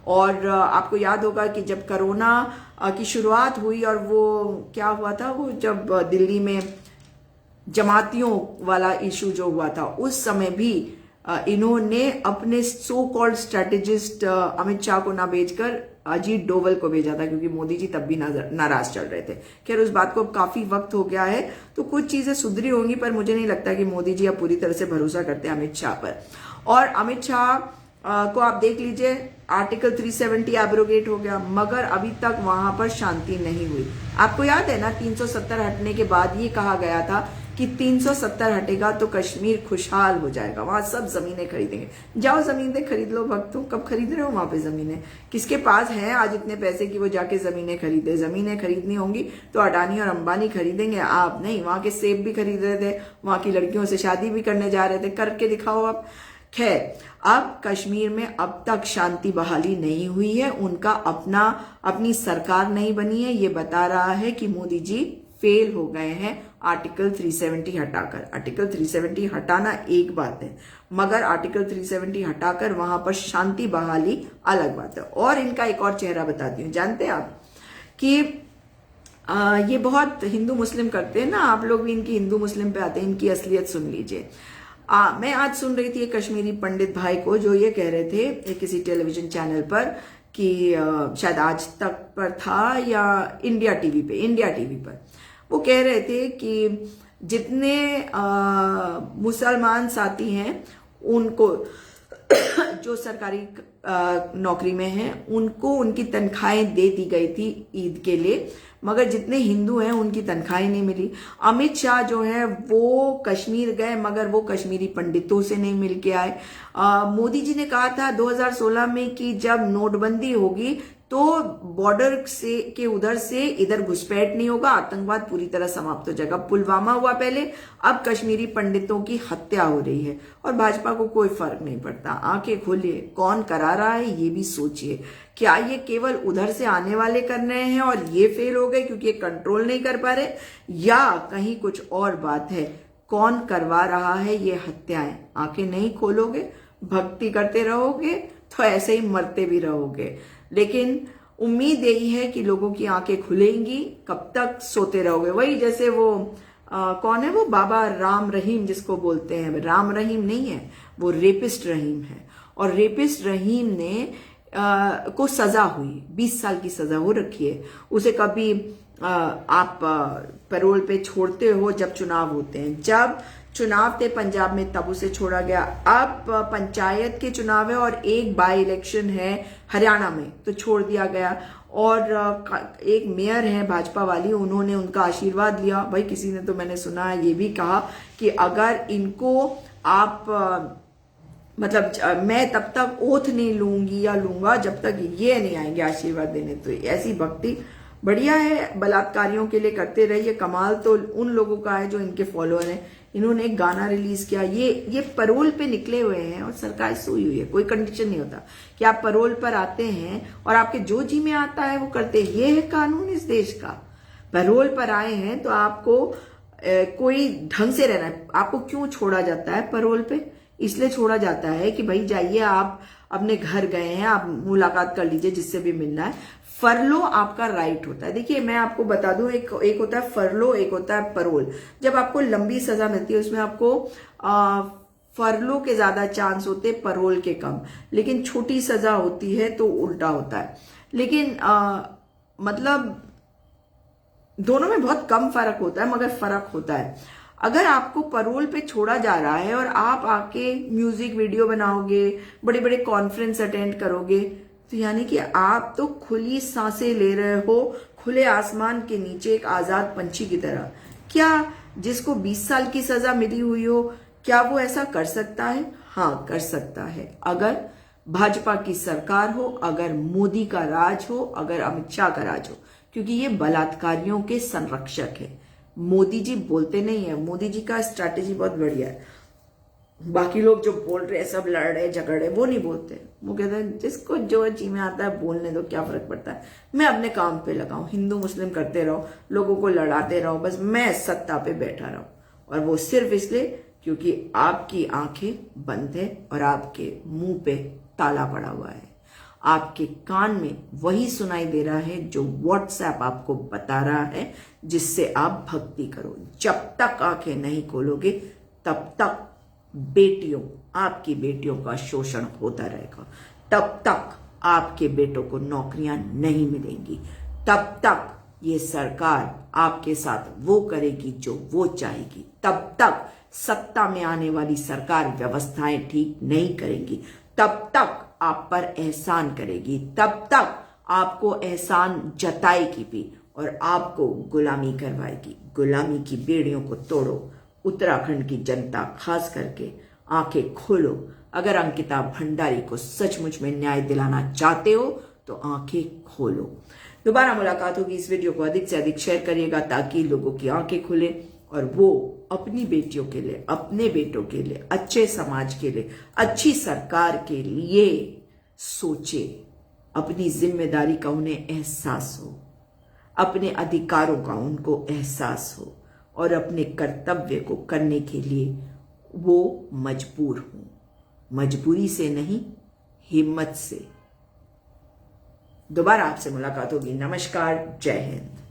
और आपको याद होगा कि जब कोरोना की शुरुआत हुई और वो क्या हुआ था, वो जब दिल्ली में जमातियों वाला इशू जो हुआ था, उस समय भी इन्होंने अपने so called strategist Amit Shah को ना भेजकर अजीत डोवल को भेजा था, क्योंकि मोदी जी तब भी नाराज चल रहे थे। खैर उस बात को काफी वक्त हो गया है, तो कुछ चीजें सुधरी होंगी, पर मुझे नहीं लगता कि मोदी जी अब पूरी तरह से भरोसा करते हैं अमित शाह पर। और अमित शाह को आप देख लीजिए, आर्टिकल 370 एब्रोगेट हो गया, मगर अभी तक वहां पर शांति नहीं हुई। आपको याद है ना, 370 हटने के बाद ये कहा गया था कि 370 हटेगा तो कश्मीर खुशहाल हो जाएगा, वहां सब जमीनें खरीदेंगे। जाओ जमीनें खरीद लो भक्तों, कब खरीद रहे हो वहां पे जमीनें? किसके पास है आज इतने पैसे कि वो जाके जमीनें खरीदे? जमीनें खरीदनी होंगी तो अडानी और अंबानी खरीदेंगे, आप नहीं। वहां के सेब भी खरीद रहे थे, वहां की लड़कियों से शादी भी करने जा रहे थे, करके दिखाओ आप। खैर, अब कश्मीर में अब तक शांति बहाली नहीं हुई है, उनका अपनी सरकार नहीं बनी है। ये बता रहा है कि मोदी जी फेल हो गए हैं आर्टिकल 370 हटाकर। आर्टिकल 370 हटाना एक बात है, मगर आर्टिकल 370 हटाकर वहां पर शांति बहाली अलग बात है। और इनका एक और चेहरा बताती हूँ। जानते हैं आप कि ये बहुत हिंदू मुस्लिम करते हैं ना, आप लोग भी इनकी हिंदू मुस्लिम पे आते हैं, इनकी असलियत सुन लीजिए। मैं आज सुन रही थी एक कश्मीरी पंडित भाई को, जो ये कह रहे थे एक किसी टेलीविजन चैनल पर कि शायद आज तक पर था या इंडिया टीवी पर, वो कह रहे थे कि जितने मुसलमान साथी हैं उनको जो सरकारी नौकरी में हैं उनको उनकी तनख्वाहें दे दी गई थी ईद के लिए, मगर जितने हिंदू हैं उनकी तनख्वाहें नहीं मिली। अमित शाह जो है वो कश्मीर गए, मगर वो कश्मीरी पंडितों से नहीं मिल के आए। मोदी जी ने कहा था 2016 में कि जब नोटबंदी होगी तो बॉर्डर से के उधर से इधर घुसपैठ नहीं होगा, आतंकवाद पूरी तरह समाप्त हो जाएगा। पुलवामा हुआ पहले, अब कश्मीरी पंडितों की हत्या हो रही है और भाजपा को कोई फर्क नहीं पड़ता। आंखें खोलिए, कौन करा रहा है ये भी सोचिए। क्या ये केवल उधर से आने वाले कर रहे हैं और ये फेल हो गए क्योंकि ये कंट्रोल नहीं कर पा रहे, या कहीं कुछ और बात है? कौन करवा रहा है ये हत्याएं? आंखें नहीं खोलोगे, भक्ति करते रहोगे तो ऐसे ही मरते भी रहोगे। लेकिन उम्मीद यही है कि लोगों की आंखें खुलेंगी। कब तक सोते रहोगे? वही जैसे वो कौन है वो बाबा राम रहीम जिसको बोलते हैं, राम रहीम नहीं है वो, रेपिस्ट रहीम है। और रेपिस्ट रहीम ने को सजा हुई, 20 साल की सजा हो रखी है। उसे कभी आप पैरोल पे छोड़ते हो जब चुनाव होते हैं। जब चुनाव थे पंजाब में तब उसे छोड़ा गया। अब पंचायत के चुनाव है और एक बाई इलेक्शन है हरियाणा में, तो छोड़ दिया गया। और एक मेयर है भाजपा वाली, उन्होंने उनका आशीर्वाद लिया। भाई किसी ने तो मैंने सुना है ये भी कहा कि अगर इनको आप मतलब मैं तब तक ओथ नहीं लूंगी या लूंगा जब तक ये नहीं आएंगे आशीर्वाद देने। तो ऐसी भक्ति बढ़िया है, बलात्कारियों के लिए करते रहिए। कमाल तो उन लोगों का है जो इनके फॉलोअर हैं। इन्होंने एक गाना रिलीज किया, ये पैरोल पे निकले हुए हैं और सरकार सोई हुई है। कोई कंडीशन नहीं होता कि आप पैरोल पर आते हैं और आपके जो जी में आता है वो करते हैं। ये है कानून इस देश का। पैरोल पर आए हैं तो आपको कोई ढंग से रहना है। आपको क्यों छोड़ा जाता है पैरोल पे? इसलिए छोड़ा जाता है कि भाई जाइए, आप अपने घर गए हैं, आप मुलाकात कर लीजिए जिससे भी मिलना है। फरलो आपका राइट होता है। देखिए मैं आपको बता दूं, एक होता है फरलो, एक होता है पैरोल। जब आपको लंबी सजा मिलती है उसमें आपको फरलो के ज्यादा चांस होते, पैरोल के कम। लेकिन छोटी सजा होती है तो उल्टा होता है। लेकिन मतलब दोनों में बहुत कम फर्क होता है, मगर फर्क होता है। अगर आपको पैरोल पे छोड़ा जा रहा है और आप आके म्यूजिक वीडियो बनाओगे, बड़े बड़े कॉन्फ्रेंस अटेंड करोगे, तो यानी कि आप तो खुली सांसें ले रहे हो, खुले आसमान के नीचे एक आजाद पंछी की तरह। क्या जिसको 20 साल की सजा मिली हुई हो, क्या वो ऐसा कर सकता है? हाँ कर सकता है। अगर भाजपा की सरकार हो, अगर मोदी का राज हो, अगर अमित शाह का राज हो, क्योंकि ये बलात्कारियों के संरक्षक है। मोदी जी बोलते नहीं है, मोदी जी का स्ट्रैटेजी बहुत बढ़िया है। बाकी लोग जो बोल रहे हैं, सब लड़ रहे झगड़ रहे, वो नहीं बोलते। वो कहते हैं जिसको जो जी में आता है बोलने दो, क्या फर्क पड़ता है, मैं अपने काम पे लगाऊं, हिंदू मुस्लिम करते रहो, लोगों को लड़ाते रहो, बस मैं सत्ता पे बैठा रहूं। और वो सिर्फ इसलिए क्योंकि आपकी आंखें बंद है और आपके मुंह पे ताला पड़ा हुआ है। आपके कान में वही सुनाई दे रहा है जो व्हाट्सएप आपको बता रहा है, जिससे आप भक्ति करो। जब तक आंखें नहीं खोलोगे तब तक बेटियों, आपकी बेटियों का शोषण होता रहेगा। तब तक आपके बेटों को नौकरियां नहीं मिलेंगी। तब तक ये सरकार आपके साथ वो करेगी जो वो चाहेगी। तब तक सत्ता में आने वाली सरकार व्यवस्थाएं ठीक नहीं करेंगी। तब तक आप पर एहसान करेगी। तब तक आपको एहसान जताएगी भी और आपको गुलामी करवाएगी। गुलामी की बेड़ियों को तोड़ो। उत्तराखंड की जनता खास करके आंखें खोलो। अगर अंकिता भंडारी को सचमुच में न्याय दिलाना चाहते हो तो आंखें खोलो। दोबारा मुलाकात होगी। इस वीडियो को अधिक से अधिक शेयर करिएगा ताकि लोगों की आंखें खुले और वो अपनी बेटियों के लिए, अपने बेटों के लिए, अच्छे समाज के लिए, अच्छी सरकार के लिए सोचे। अपनी जिम्मेदारी का उन्हें एहसास हो। अपने अधिकारों का उनको एहसास हो और अपने कर्तव्य को करने के लिए वो मजबूर हों। मजबूरी से नहीं, हिम्मत से। दोबारा आपसे मुलाकात होगी। नमस्कार, जय हिंद।